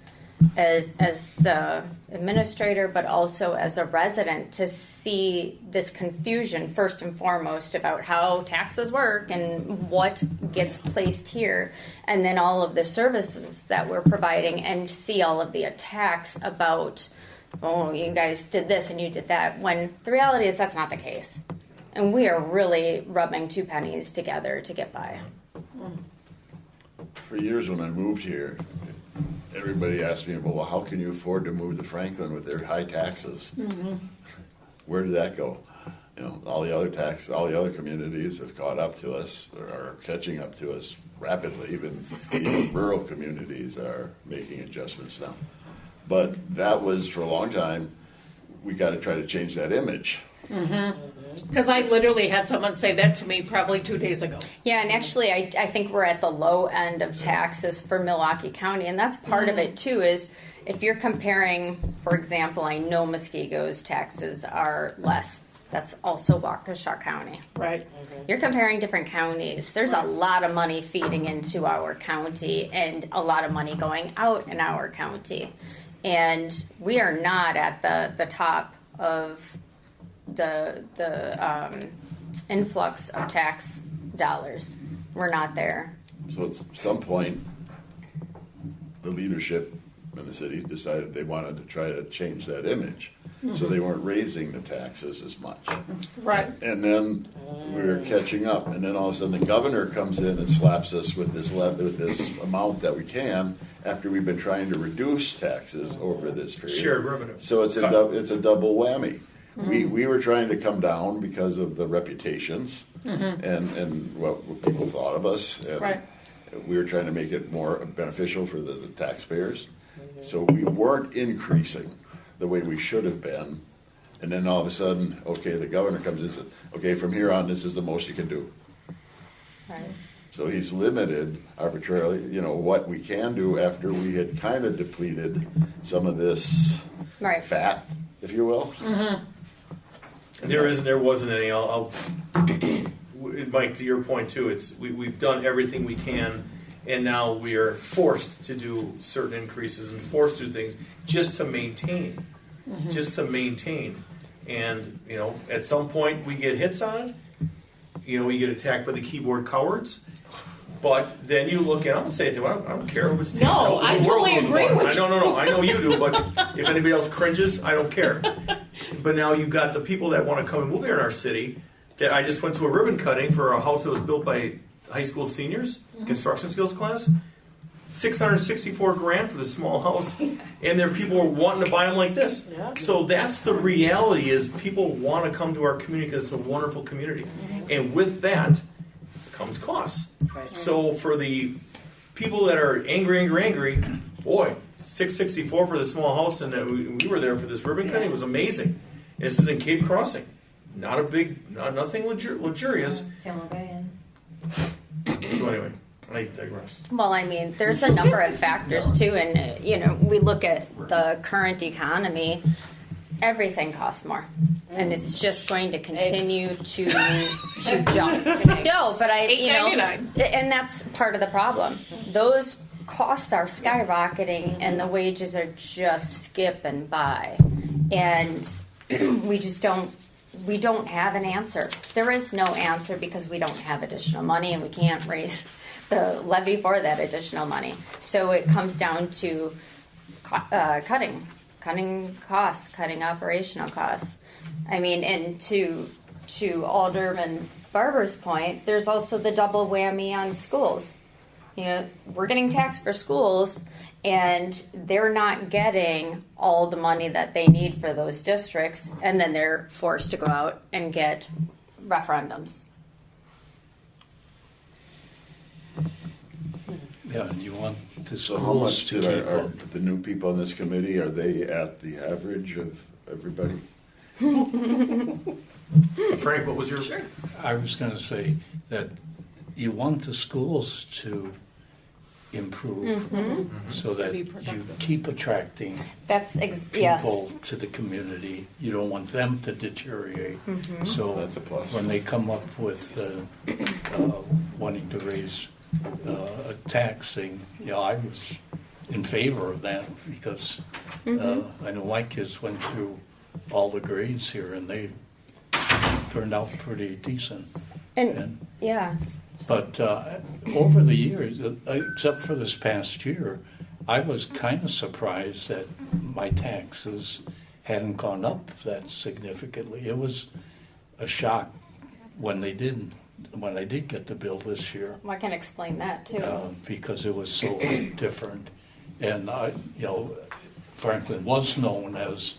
administrator, but also as a resident, to see this confusion first and foremost about how taxes work and what gets placed here, and then all of the services that we're providing, and see all of the attacks about, oh, you guys did this and you did that, when the reality is that's not the case. And we are really rubbing two pennies together to get by. For years when I moved here, everybody asked me, well, how can you afford to move to Franklin with their high taxes? Mm-hmm. Where did that go? You know, all the other communities have caught up to us, or are catching up to us rapidly. Even rural communities are making adjustments now. But that was, for a long time, we got to try to change that image. Mm-hmm. Because I literally had someone say that to me probably 2 days ago. Yeah, and actually I think we're at the low end of taxes for Milwaukee County, and that's part of it too, is if you're comparing, for example, I know Muskego's taxes are less. That's also Waukesha County. Right. You're comparing different counties. There's a lot of money feeding into our county and a lot of money going out in our county. And we are not at the top of the influx of tax dollars. We're not there. So at some point, the leadership in the city decided they wanted to try to change that image. so they weren't raising the taxes as much. Right. And then we were catching up, and then all of a sudden the governor comes in and slaps us with this amount that we can after we've been trying to reduce taxes over this period. Shared revenue. So it's a double whammy. We were trying to come down because of the reputations and what people thought of us, and Right. we were trying to make it more beneficial for the taxpayers. So we weren't increasing the way we should have been. And then all of a sudden, okay, the governor comes in and says, okay, from here on, this is the most you can do. Right. So he's limited arbitrarily, what we can do after we had kind of depleted some of this Right. fat, if you will. There wasn't any. Mike, to your point too, we've done everything we can, and now we are forced to do certain increases and forced to do things just to maintain, And at some point we get hits on it. We get attacked by the keyboard cowards. But then you look at, I'm saying, I don't care what's No, I totally agree with you. No, I know you do, but if anybody else cringes, I don't care. But now you've got the people that want to come and move here in our city. That I just went to a ribbon cutting for a house that was built by high school seniors, construction skills class. $664,000 for this small house, and there people are wanting to buy them like this. Yeah. So that's the reality: is people want to come to our community because it's a wonderful community, and with that comes costs. Right. So for the people that are angry, boy, $664 for the small house, and we were there for this ribbon cutting. It was amazing. And this is in Cape Crossing, nothing luxurious. So anyway, I digress. Well, I mean, there's a number of factors too, and we look at the current economy. Everything costs more, and it's just going to continue to jump. No, but and that's part of the problem. Those costs are skyrocketing, and the wages are just skipping by, and we just don't. We don't have an answer. There is no answer because we don't have additional money, and we can't raise the levy for that additional money. So it comes down to cutting costs, cutting operational costs. I mean, and to Alderman Barber's point, there's also the double whammy on schools. We're getting taxed for schools, and they're not getting all the money that they need for those districts, and then they're forced to go out and get referendums. Yeah, and you want the So how much schools to did keep our up. the new people on this committee, are they at the average of everybody? Frank, what was your? I was going to say that you want the schools to improve so that you keep attracting That's people to the community. You don't want them to deteriorate. So That's a plus. when they come up with wanting to raise a tax thing, I was in favor of that because I know my kids went through all the grades here and they turned out pretty decent. And yeah. But over the years, except for this past year, I was kind of surprised that my taxes hadn't gone up that significantly. It was a shock when I did get the bill this year. I can explain that too. Because it was so different. And, Franklin was known as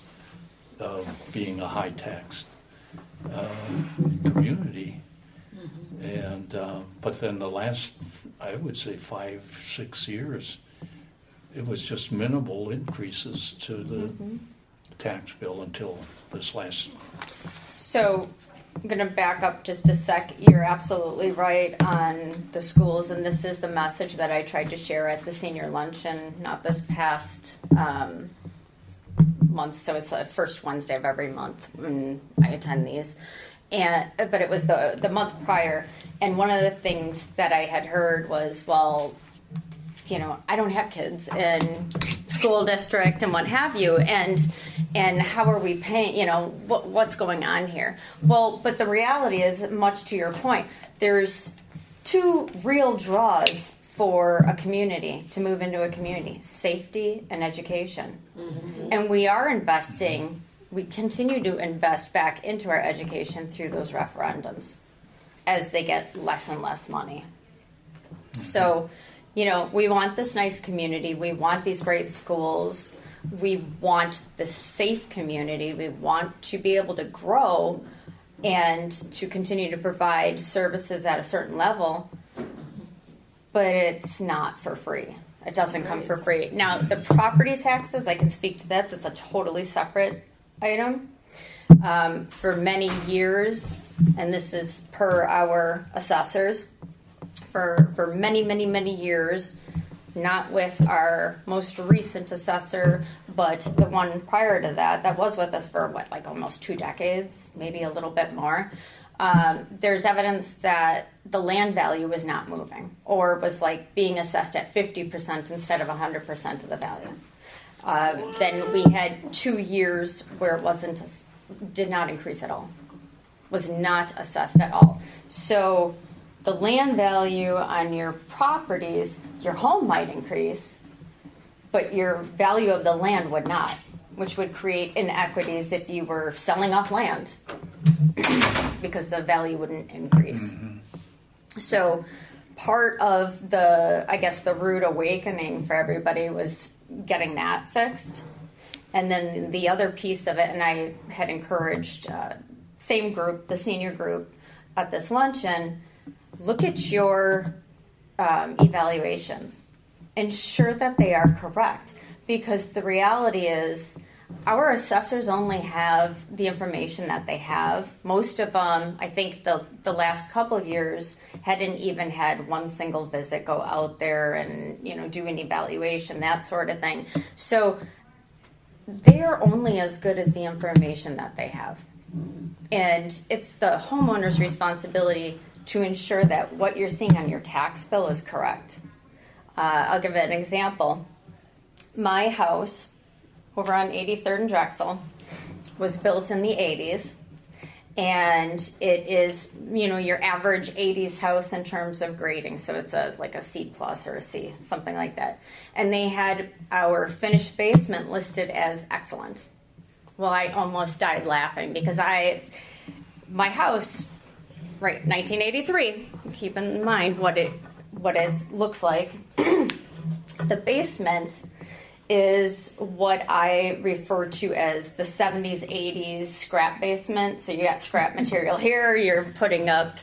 being a high-tax community. And but then the last, I would say 5-6 years, it was just minimal increases to the tax bill until this last. So I'm going to back up just a sec. You're absolutely right on the schools, and this is the message that I tried to share at the senior luncheon, not this past month. So it's the first Wednesday of every month when I attend these. But it was the month prior, and one of the things that I had heard was, well, I don't have kids in school district and what have you, and how are we paying? What's going on here? Well, but the reality is, much to your point, there's two real draws for a community to move into a community: safety and education. And we are investing we continue to invest back into our education through those referendums as they get less and less money. So, we want this nice community. We want these great schools. We want this safe community. We want to be able to grow and to continue to provide services at a certain level, but it's not for free. It doesn't come for free. Now, the property taxes, I can speak to that. That's a totally separate item. For many years, and this is per our assessors, for many, many, many years, not with our most recent assessor, but the one prior to that was with us for almost 2 decades, maybe a little bit more. There's evidence that the land value was not moving, or was being assessed at 50% instead of 100% of the value. Then we had 2 years where it did not increase at all, was not assessed at all. So the land value on your properties, your home might increase, but your value of the land would not, which would create inequities if you were selling off land because the value wouldn't increase. Mm-hmm. So part of the rude awakening for everybody was getting that fixed. And then the other piece of it, and I had encouraged same group, the senior group at this luncheon, look at your evaluations. Ensure that they are correct, because the reality is our assessors only have the information that they have. Most of them, I think the last couple of years, hadn't even had one single visit go out there and do an evaluation, that sort of thing. So they are only as good as the information that they have. And it's the homeowner's responsibility to ensure that what you're seeing on your tax bill is correct. I'll give an example. My house over on 83rd and Drexel was built in the 80s, and it is, your average 80s house in terms of grading. So it's a C plus or a C, something like that. And they had our finished basement listed as excellent. Well, I almost died laughing because my house, right, 1983, keep in mind what it looks like. The basement is what I refer to as the 70s, 80s scrap basement. So you got scrap material here, you're putting up,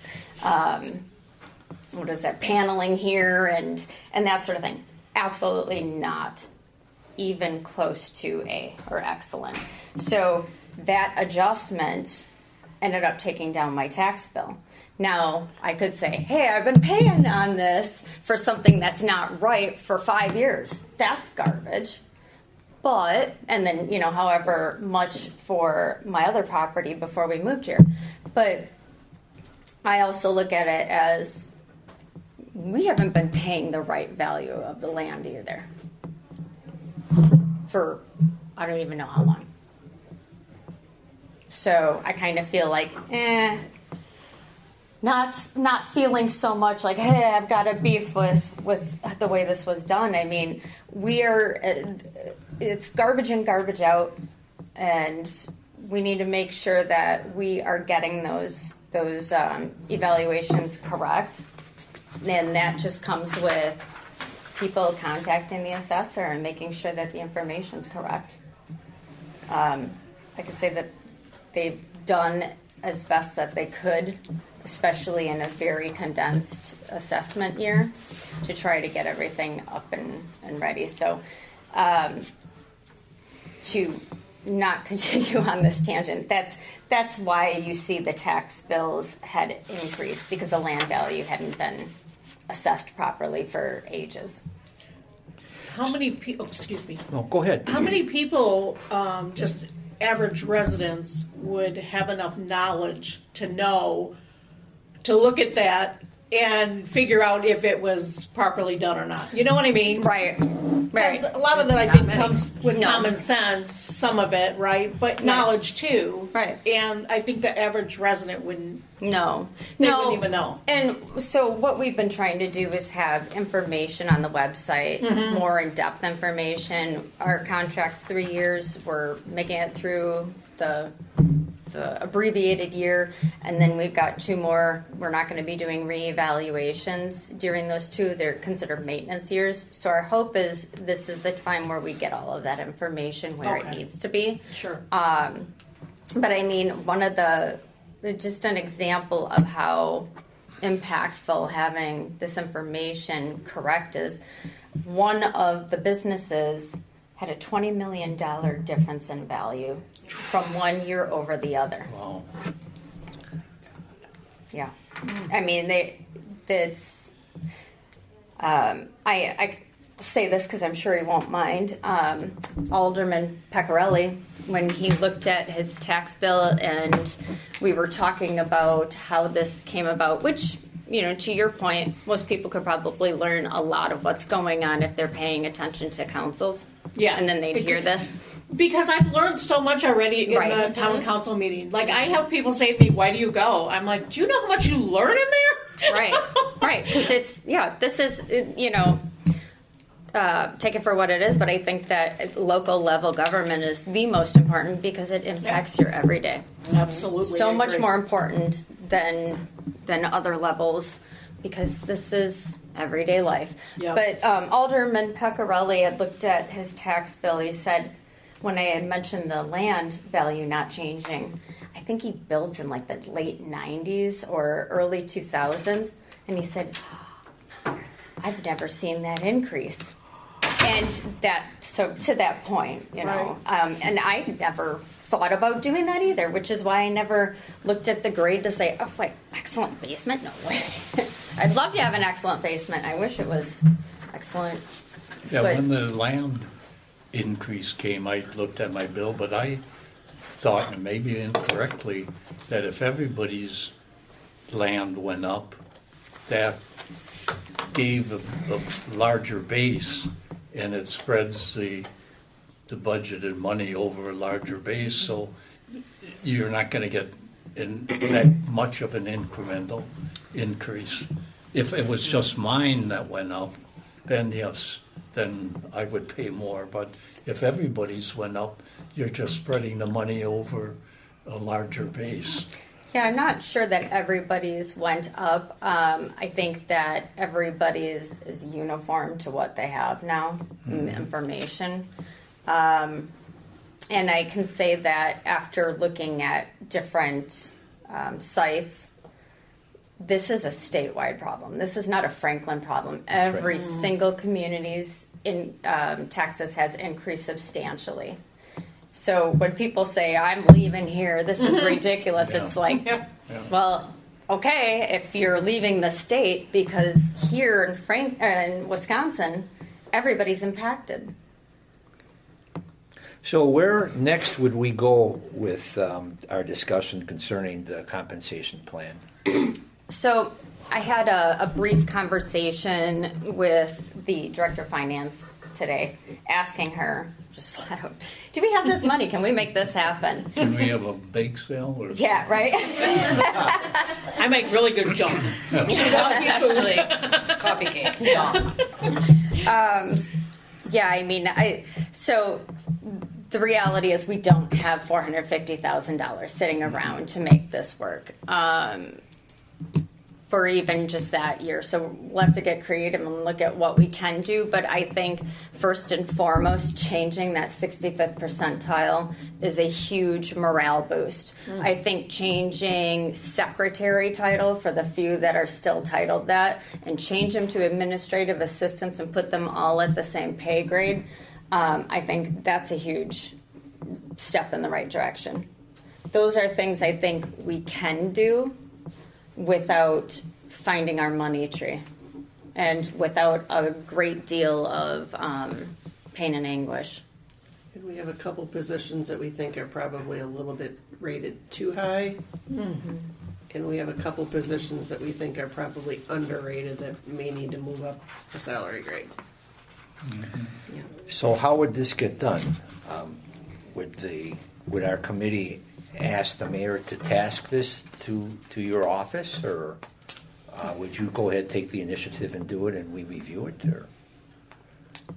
paneling here and that sort of thing. Absolutely not even close to A or excellent. So that adjustment ended up taking down my tax bill. Now, I could say, hey, I've been paying on this for something that's not right for 5 years. That's garbage. But, and then, however much for my other property before we moved here. But I also look at it as we haven't been paying the right value of the land either. For, I don't even know how long. So I kind of feel like, not feeling so much like, hey, I've got a beef with the way this was done. I mean, it's garbage in, garbage out, and we need to make sure that we are getting those evaluations correct. And that just comes with people contacting the assessor and making sure that the information's correct. I could say that they've done as best that they could, especially in a very condensed assessment year, to try to get everything up and ready. So to not continue on this tangent, that's why you see the tax bills had increased, because the land value hadn't been assessed properly for ages. How many people, excuse me. No, go ahead. How many people, just average residents, would have enough knowledge to know, to look at that and figure out if it was properly done or not? You know what I mean? Right. Because a lot of that, I think, comes with common sense, some of it, right? But knowledge too. Right. And I think the average resident wouldn't. No. They wouldn't even know. And so what we've been trying to do is have information on the website, more in-depth information. Our contract's 3 years. We're making it through the abbreviated year, and then we've got 2 more. We're not going to be doing reevaluations during those 2. They're considered maintenance years. So our hope is this is the time where we get all of that information where it Okay. needs to be. Sure. But I mean, just an example of how impactful having this information correct is, one of the businesses had a $20 million difference in value from one year over the other. Wow. Yeah. I mean, I say this because I'm sure he won't mind. Alderman Pecorelli, when he looked at his tax bill and we were talking about how this came about, which, to your point, most people could probably learn a lot of what's going on if they're paying attention to councils. Yeah. And then they'd hear this. Because I've learned so much already in Right. the town council meeting. Like, I have people say to me, "Why do you go?" I'm like, "Do you know how much you learn in there?" Right. Because this is, take it for what it is, but I think that local level government is the most important because it impacts your everyday. Absolutely. So I much agree. more important than other levels because this is everyday life. Yep. But Alderman Pecorelli had looked at his tax bill. He said, when I had mentioned the land value not changing, I think he built in like the late 90s or early 2000s, and he said, I've never seen that increase. And so to that point, Right. And I never thought about doing that either, which is why I never looked at the grade to say, oh, wait, excellent basement? No way. I'd love to have an excellent basement. I wish it was excellent. Yeah, But- when the land increase came, I looked at my bill, but I thought, and maybe incorrectly, that if everybody's land went up, that gave a larger base, and it spreads the budgeted money over a larger base, so you're not going to get that much of an incremental increase. If it was just mine that went up, then yes, then I would pay more. But if everybody's went up, you're just spreading the money over a larger base. Yeah, I'm not sure that everybody's went up. I think that everybody is uniform to what they have now in the information. And I can say that after looking at different sites, this is a statewide problem. This is not a Franklin problem. Every single communities in Texas has increased substantially. So when people say, I'm leaving here, this is ridiculous, Yeah. it's like, well, okay, if you're leaving the state, because here in Wisconsin, everybody's impacted. So where next would we go with our discussion concerning the compensation plan? So I had a brief conversation with the director of finance today, asking her just flat out, do we have this money? Can we make this happen? Can we have a bake sale? Or Yeah, right? I make really good junk. Actually, coffee cake. Yeah, I mean, so the reality is we don't have $450,000 sitting around to make this work. For even just that year. So we'll have to get creative and look at what we can do. But I think first and foremost, changing that 65th percentile is a huge morale boost. I think changing secretary title for the few that are still titled that and change them to administrative assistants and put them all at the same pay grade, I think that's a huge step in the right direction. Those are things I think we can do without finding our money tree and without a great deal of pain and anguish. And we have a couple positions that we think are probably a little bit rated too high. And we have a couple positions that we think are probably underrated that may need to move up a salary grade. So how would this get done? Would our committee ask the mayor to task this to your office, or would you go ahead, take the initiative and do it, and we review it? Or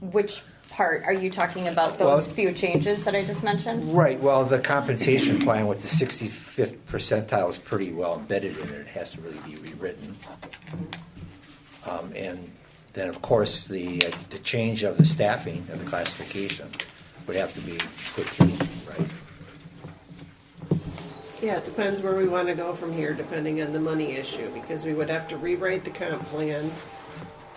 Which part? Are you talking about those Well- few changes that I just mentioned? Right, well, the compensation plan with the 65th percentile is pretty well embedded in it. It has to really be rewritten. And then, of course, the change of the staffing and the classification would have to be put through, right? Yeah, it depends where we want to go from here, depending on the money issue, because we would have to rewrite the comp plan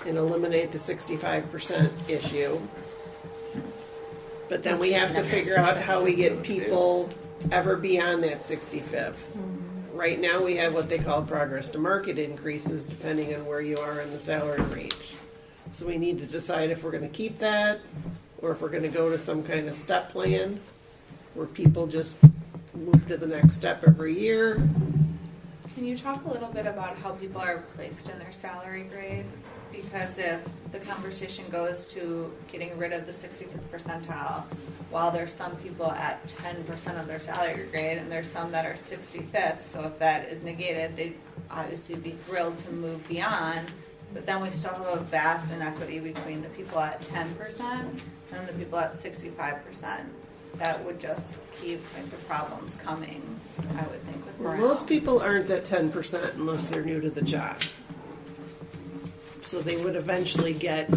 and eliminate the 65% issue. But then we have to figure out how we get people ever beyond that 65th. Right now, we have what they call progress to market increases, depending on where you are in the salary range. So we need to decide if we're going to keep that, or if we're going to go to some kind of step plan, where people just move to the next step every year. Can you talk a little bit about how people are placed in their salary grade? Because if the conversation goes to getting rid of the 65th percentile, while there's some people at 10% of their salary grade and there's some that are 65th, so if that is negated, they'd obviously be thrilled to move beyond, but then we still have a vast inequity between the people at 10% and the people at 65%. That would just keep the problems coming, I would think, with morale. Most people aren't at 10% unless they're new to the job. So they would eventually get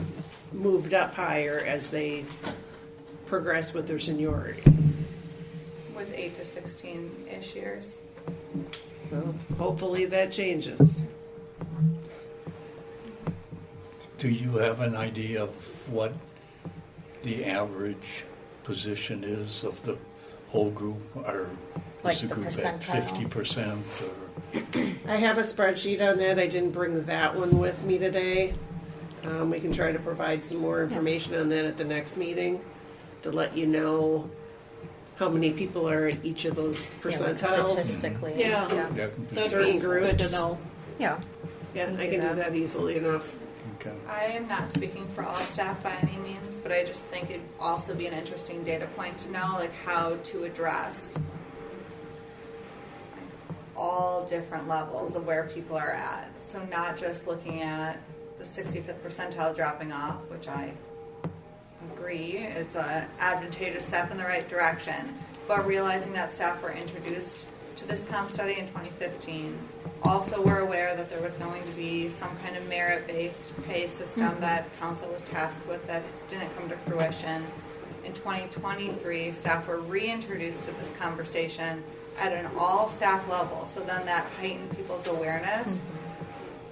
moved up higher as they progress with their seniority. With 8 to 16-ish years. Well, hopefully that changes. Do you have an idea of what the average position is of the whole group, or Like is the the group at percentile? 50% or? I have a spreadsheet on that. I didn't bring that one with me today. We can try to provide some more information on that at the next meeting to let you know how many people are at each of those percentiles. Statistically. Yeah. That- That'd Certain be good to groups. know. Yeah. Yeah, I can do that easily enough. Okay. I am not speaking for all staff by any means, but I just think it'd also be an interesting data point to know, like, how to address all different levels of where people are at. So not just looking at the 65th percentile dropping off, which I agree is an advantageous step in the right direction, but realizing that staff were introduced to this comp study in 2015. Also, we're aware that there was going to be some kind of merit-based pay system that council was tasked with that didn't come to fruition. In 2023, staff were reintroduced to this conversation at an all-staff level, so then that heightened people's awareness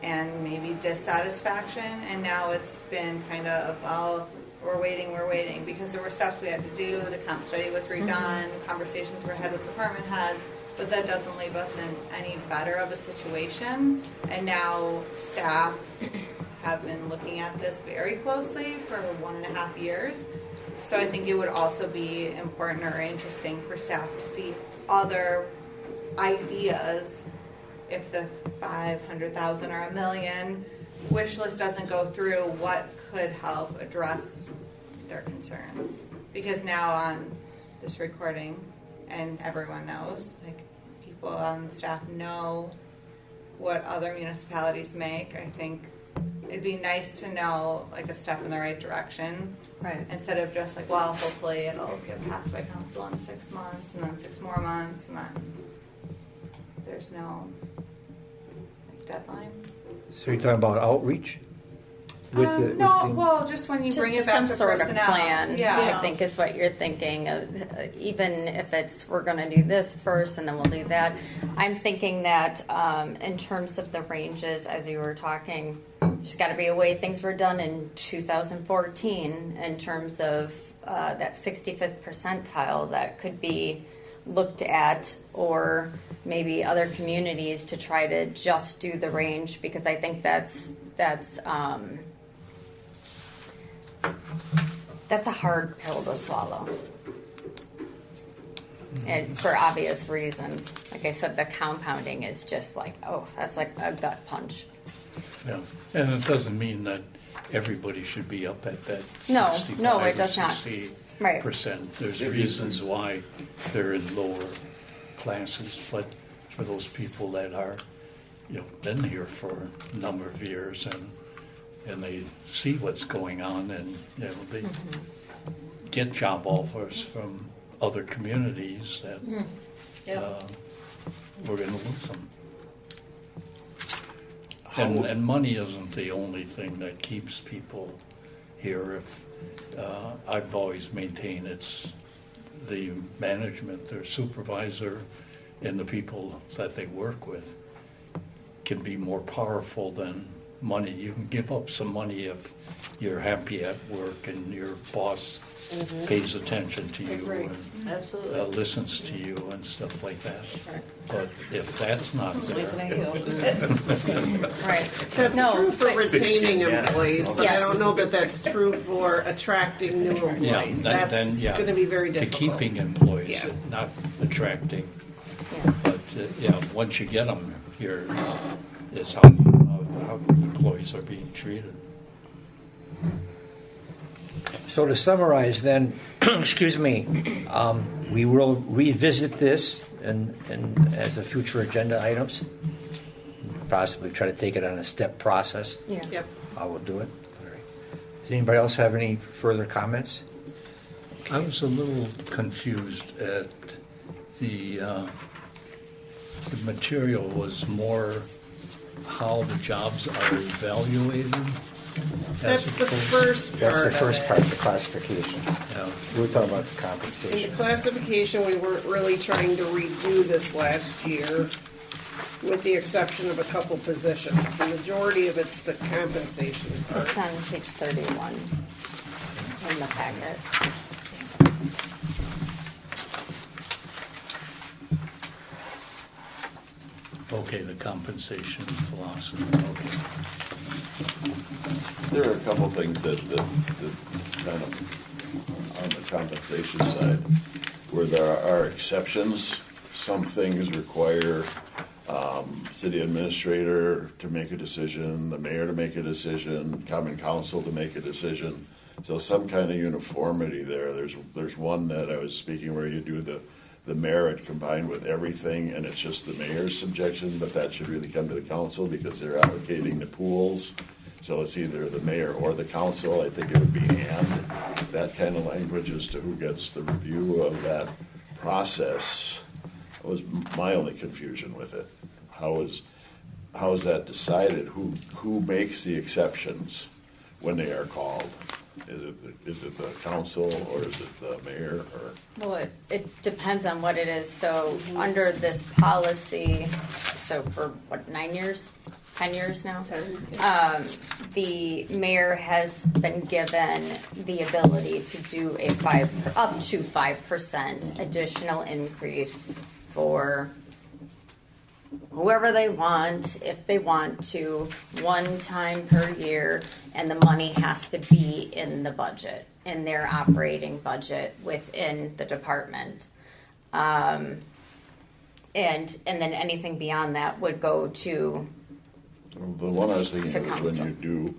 and maybe dissatisfaction, and now it's been kind of, well, we're waiting, because there were steps we had to do, the comp study was redone, conversations were had with department heads, but that doesn't leave us in any better of a situation. And now staff have been looking at this very closely for 1.5 years. So I think it would also be important or interesting for staff to see other ideas if the 500,000 or $1 million wish list doesn't go through, what could help address their concerns. Because now on this recording, and everyone knows, like, people on staff know what other municipalities make. I think it'd be nice to know, like, a step in the right direction. Right. Instead of just like, well, hopefully it'll get passed by council in 6 months, and then 6 more months, and then there's no deadline. So you're talking about outreach? Well, just when you bring it Just back some to sort of personnel. plan, Yeah. I think is what you're thinking of, even if it's, we're gonna do this first and then we'll do that. I'm thinking that, in terms of the ranges, as you were talking, there's gotta be a way things were done in 2014 in terms of, that 65th percentile that could be looked at, or maybe other communities to try to just do the range, because I think that's a hard pill to swallow. And for obvious reasons. Like I said, the compounding is just like, oh, that's like a gut punch. Yeah, and it doesn't mean that everybody should be up at that No, 65 no, it or does not. 68%. Right. There's reasons why they're in lower classes, but for those people that are, been here for a number of years and they see what's going on, and they get job offers from other communities, that we're going to lose them. And money isn't the only thing that keeps people here. If I've always maintained it's the management, their supervisor, and the people that they work with can be more powerful than money. You can give up some money if you're happy at work and your boss pays attention to you and Absolutely. listens to you and stuff like that. Right. But if that's not there, Right. That's No, true for but- retaining employees, but I Yes. don't know that that's true for attracting new employees. That's going to be very to difficult. keeping employees, Yeah. not attracting. Yeah. But once you get them, it's how employees are being treated. So to summarize then, excuse me, we will revisit this and as a future agenda items, possibly try to take it on a step process. Yeah. Yep. I will do it. All right. Does anybody else have any further comments? I was a little confused at the material was more how the jobs are evaluated. That's the first part. That's the first of part, it. the classification. Yeah. We were talking about the In the compensation. classification, we weren't really trying to redo this last year, with the exception of a couple positions. The majority of it's the compensation part. It's on page 31 in the packet. Okay, the compensation philosophy. Okay. There are a couple things that kind of on the compensation side where there are exceptions. Some things require city administrator to make a decision, the mayor to make a decision, common council to make a decision. So some kind of uniformity there. There's one that I was speaking where you do the merit combined with everything, and it's just the mayor's subjection, but that should really come to the council because they're allocating the pools. So it's either the mayor or the council. I think it would be and that kind of language as to who gets the review of that process was my only confusion with it. How is that decided? Who makes the exceptions when they are called? Is it the council or is it the mayor or? Well, it depends on what it is. So under this policy, so for what, 9 years? 10 years now? The mayor has been given the ability to do up to 5% additional increase for whoever they want, if they want to, one time per year, and the money has to be in the budget, in their operating budget within the department. And then anything beyond that would go to The one I was thinking To of is when council. you do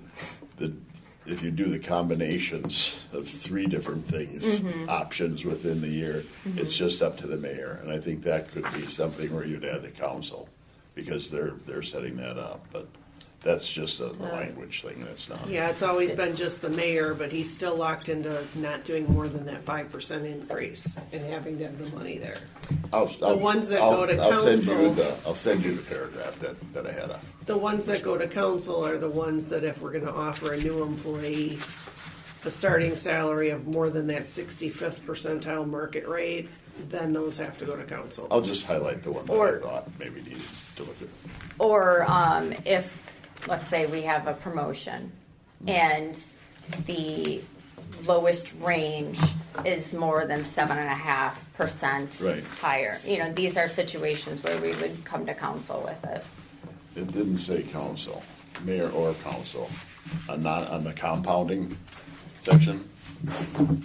if you do the combinations of three different things, options within the year, it's just up to the mayor. And I think that could be something where you'd add the council because they're setting that up. But that's just a language thing. That's not. Yeah, it's always been just the mayor, but he's still locked into not doing more than that 5% increase and having to have the money there. The ones that go to I'll council. I'll send you the paragraph that I had. The ones that go to council are the ones that if we're gonna offer a new employee a starting salary of more than that 65th percentile market rate, then those have to go to council. I'll just highlight the one that Or- I thought maybe needed to look at. Or if, let's say we have a promotion and the lowest range is more than 7.5% Right. higher. You know, these are situations where we would come to council with it. It didn't say council, mayor or council, not on the compounding section,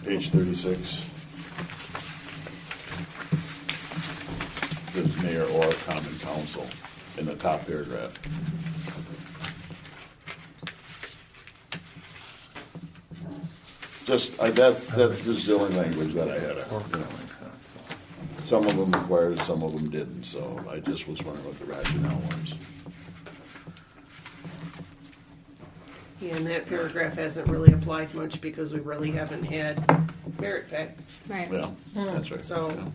page 36. There's mayor or common council in the top paragraph. That's just the only language that I had. Some of them required it, some of them didn't, so I just was wondering what the rationale was. And that paragraph hasn't really applied much because we really haven't had merit pay. Right. Well, that's right. So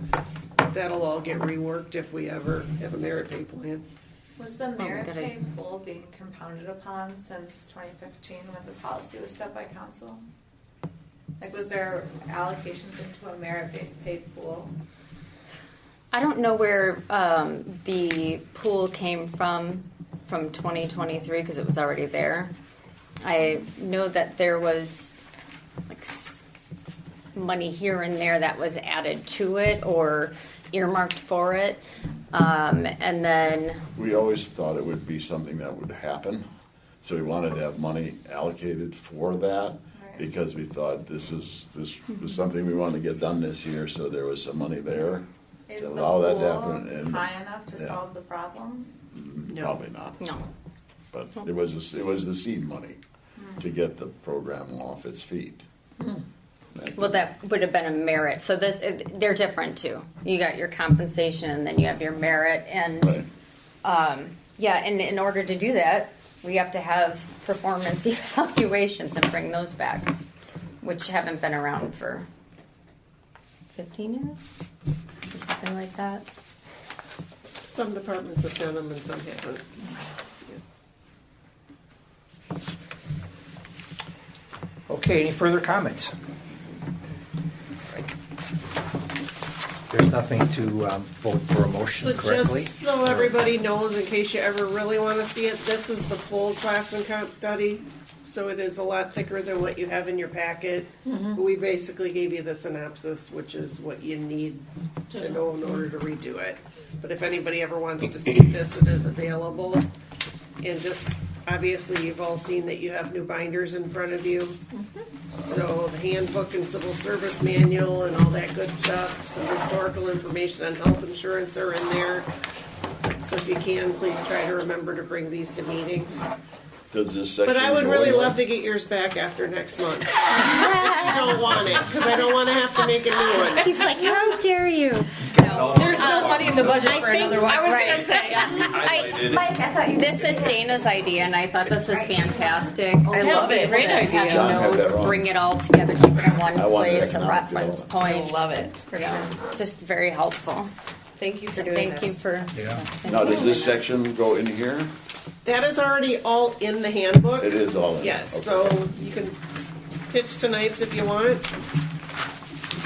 that'll all get reworked if we ever have a merit pay plan. Was the merit good pay idea. pool being compounded upon since 2015 when the policy was set by council? Like, was there allocations into a merit-based pay pool? I don't know where the pool came from 2023 because it was already there. I know that there was like money here and there that was added to it or earmarked for it. And then We always thought it would be something that would happen, so we wanted to have money allocated for that, because we thought this was something we wanted to get done this year, so there was some money there Is to the allow that to pool happen. And high enough to yeah. solve the problems? Probably not, no. but it was the seed money to get the program off its feet. Well, that would have been a merit. So they're different too. You got your compensation, and then you have your merit, and Right. and in order to do that, we have to have performance evaluations and bring those back, which haven't been around for 15 years or something like that. Some departments have done them and some haven't. Okay, any further comments? There's nothing to vote for a motion So correctly. just so everybody knows, in case you ever really want to see it, this is the full class and comp study. So it is a lot thicker than what you have in your packet. We basically gave you the synopsis, which is what you need to know in order to redo it. But if anybody ever wants to see this, it is available. And just, obviously, you've all seen that you have new binders in front of you. So the handbook and civil service manual and all that good stuff. Some historical information on health insurance are in there. So if you can, please try to remember to bring these to meetings. Does this section But I would go really anywhere? love to get yours back after next month. If you don't want it, because I don't want to have to make a new one. He's like, how dare you? There's no money in the budget for another one. I was Right. going to say, this is Dana's idea, and I thought this was fantastic. I Yeah, love it's a it. great Have idea. John had that notes, wrong. bring it all together, keep it in one I wanted place, a economic reference development. point. Love it. For Yeah, sure. just very helpful. Thank you for doing Thank you this. for. Now, does this section go in here? That is already all in the handbook. It is all in. Yes, Okay. so you can pitch tonight's if you want.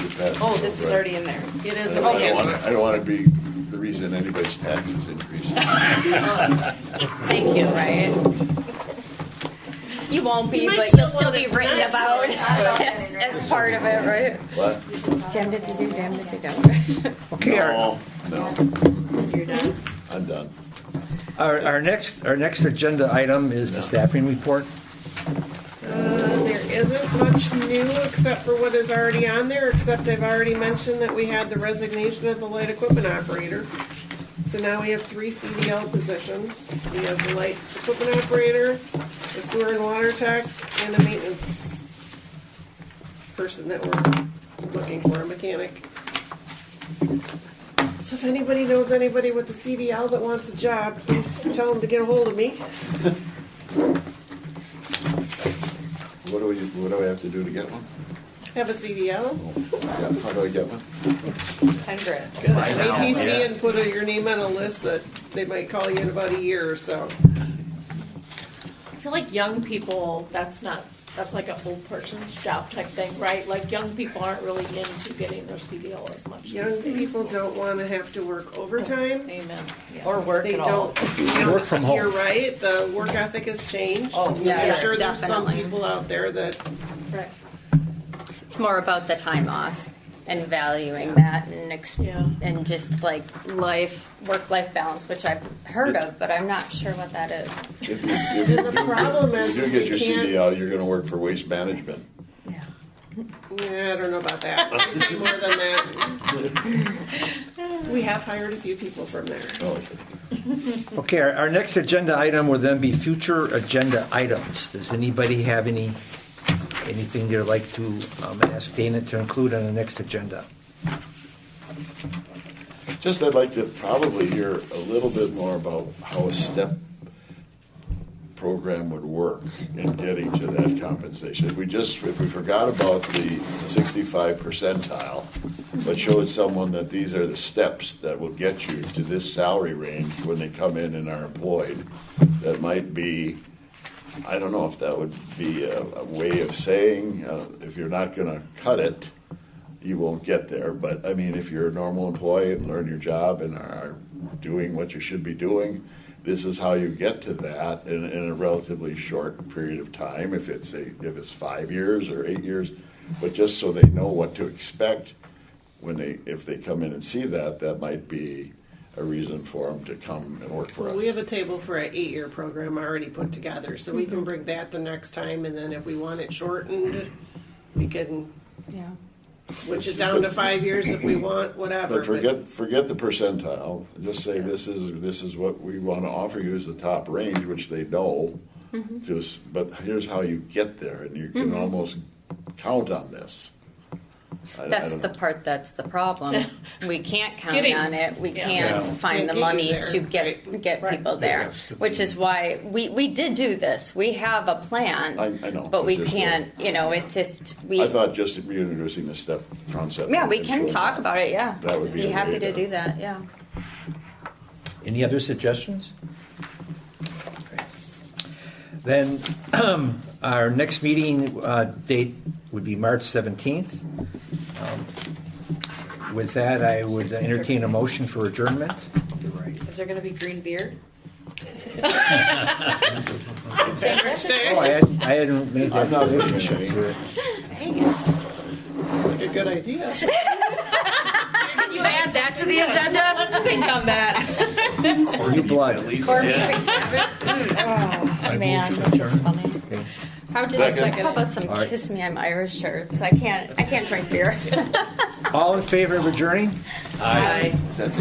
You pass Oh, over this is it. already in there. It is I in the don't handbook. want to. I don't want to be the reason anybody's taxes increase. Thank you, right? You won't be, You might but still you'll still want be it written next about month. as part of it, right? What? Damned if you do, damned if you don't. Okay, No, You're done. I'm done. our next agenda item is the staffing report. There isn't much new except for what is already on there, except I've already mentioned that we had the resignation of the light equipment operator. So now we have 3 CDL positions. We have the light equipment operator, the sewer and water tech, and a maintenance person that we're looking for, a mechanic. So if anybody knows anybody with a CDL that wants a job, please tell them to get a hold of me. What do I have to do to get one? Have a CDL. Yeah, how do I get one? 10 grand. Go to ATC and put your name on a list that they might call you in about a year or so. I feel like young people, that's like an old person's job type thing, right? Like young people aren't really into getting their CDL as much. Young these days. people don't want to have to work overtime. Amen. Yeah. Or work They at all. don't. Work from home. You're right. The work ethic has changed. Oh, yeah, I'm sure there's some definitely. people out there that Right. It's more about the time off and valuing that Yeah. and just like work-life balance, which I've heard of, but I'm not sure what that is. If you the problem is you do is get we your can't- CDL, you're going to work for Waste Management. Yeah, I don't know about that. More than that. We have hired a few people from there. Oh, Okay, our next agenda item will then be future agenda items. Does anybody have anything they'd like to ask Dana to include on the next agenda? just I'd like to probably hear a little bit more about how a step program would work in getting to that compensation. If we forgot about the 65 percentile, but showed someone that these are the steps that will get you to this salary range when they come in and are employed, that might be, I don't know if that would be a way of saying, if you're not going to cut it, you won't get there. But I mean, if you're a normal employee and learn your job and are doing what you should be doing, this is how you get to that in a relatively short period of time. If it's 5 years or 8 years, but just so they know what to expect if they come in and see that, that might be a reason for them to come and work for Well, us. we have a table for an 8-year program already put together, so we can bring that the next time, and then if we want it shortened, we can Yeah. switch it down to 5 years if we want, whatever. But forget the percentile. Just say this is what we want to offer you as the top range, which they know. But here's how you get there, and you can almost count on this. I That's don't the know. part that's the problem. We can't count Getting- on it. We Yeah. can't Yeah. find Can't the get you money there, to get right. people It there, has to which be. is why we did do this. We have a plan, I know, but we just, can't. It just we. I thought just reintroducing the step concept. Yeah, we and can showing talk that. about it. Yeah, That would be a happy way to to- do that. Yeah. Any other suggestions? Okay. Then our next meeting date would be March 17th. With that, I would entertain a motion for adjournment. Is there going to be green beer? Same next day. Oh, I hadn't made that I'm not relationship looking to it. That's a good idea. Can you add that to the agenda? Let's think on that. New blood. Oh, man, move to this is adjourn. funny. How about some All right. Kiss Me I'm Irish shirts? I can't drink beer. All in favor of adjourning? Aye. That's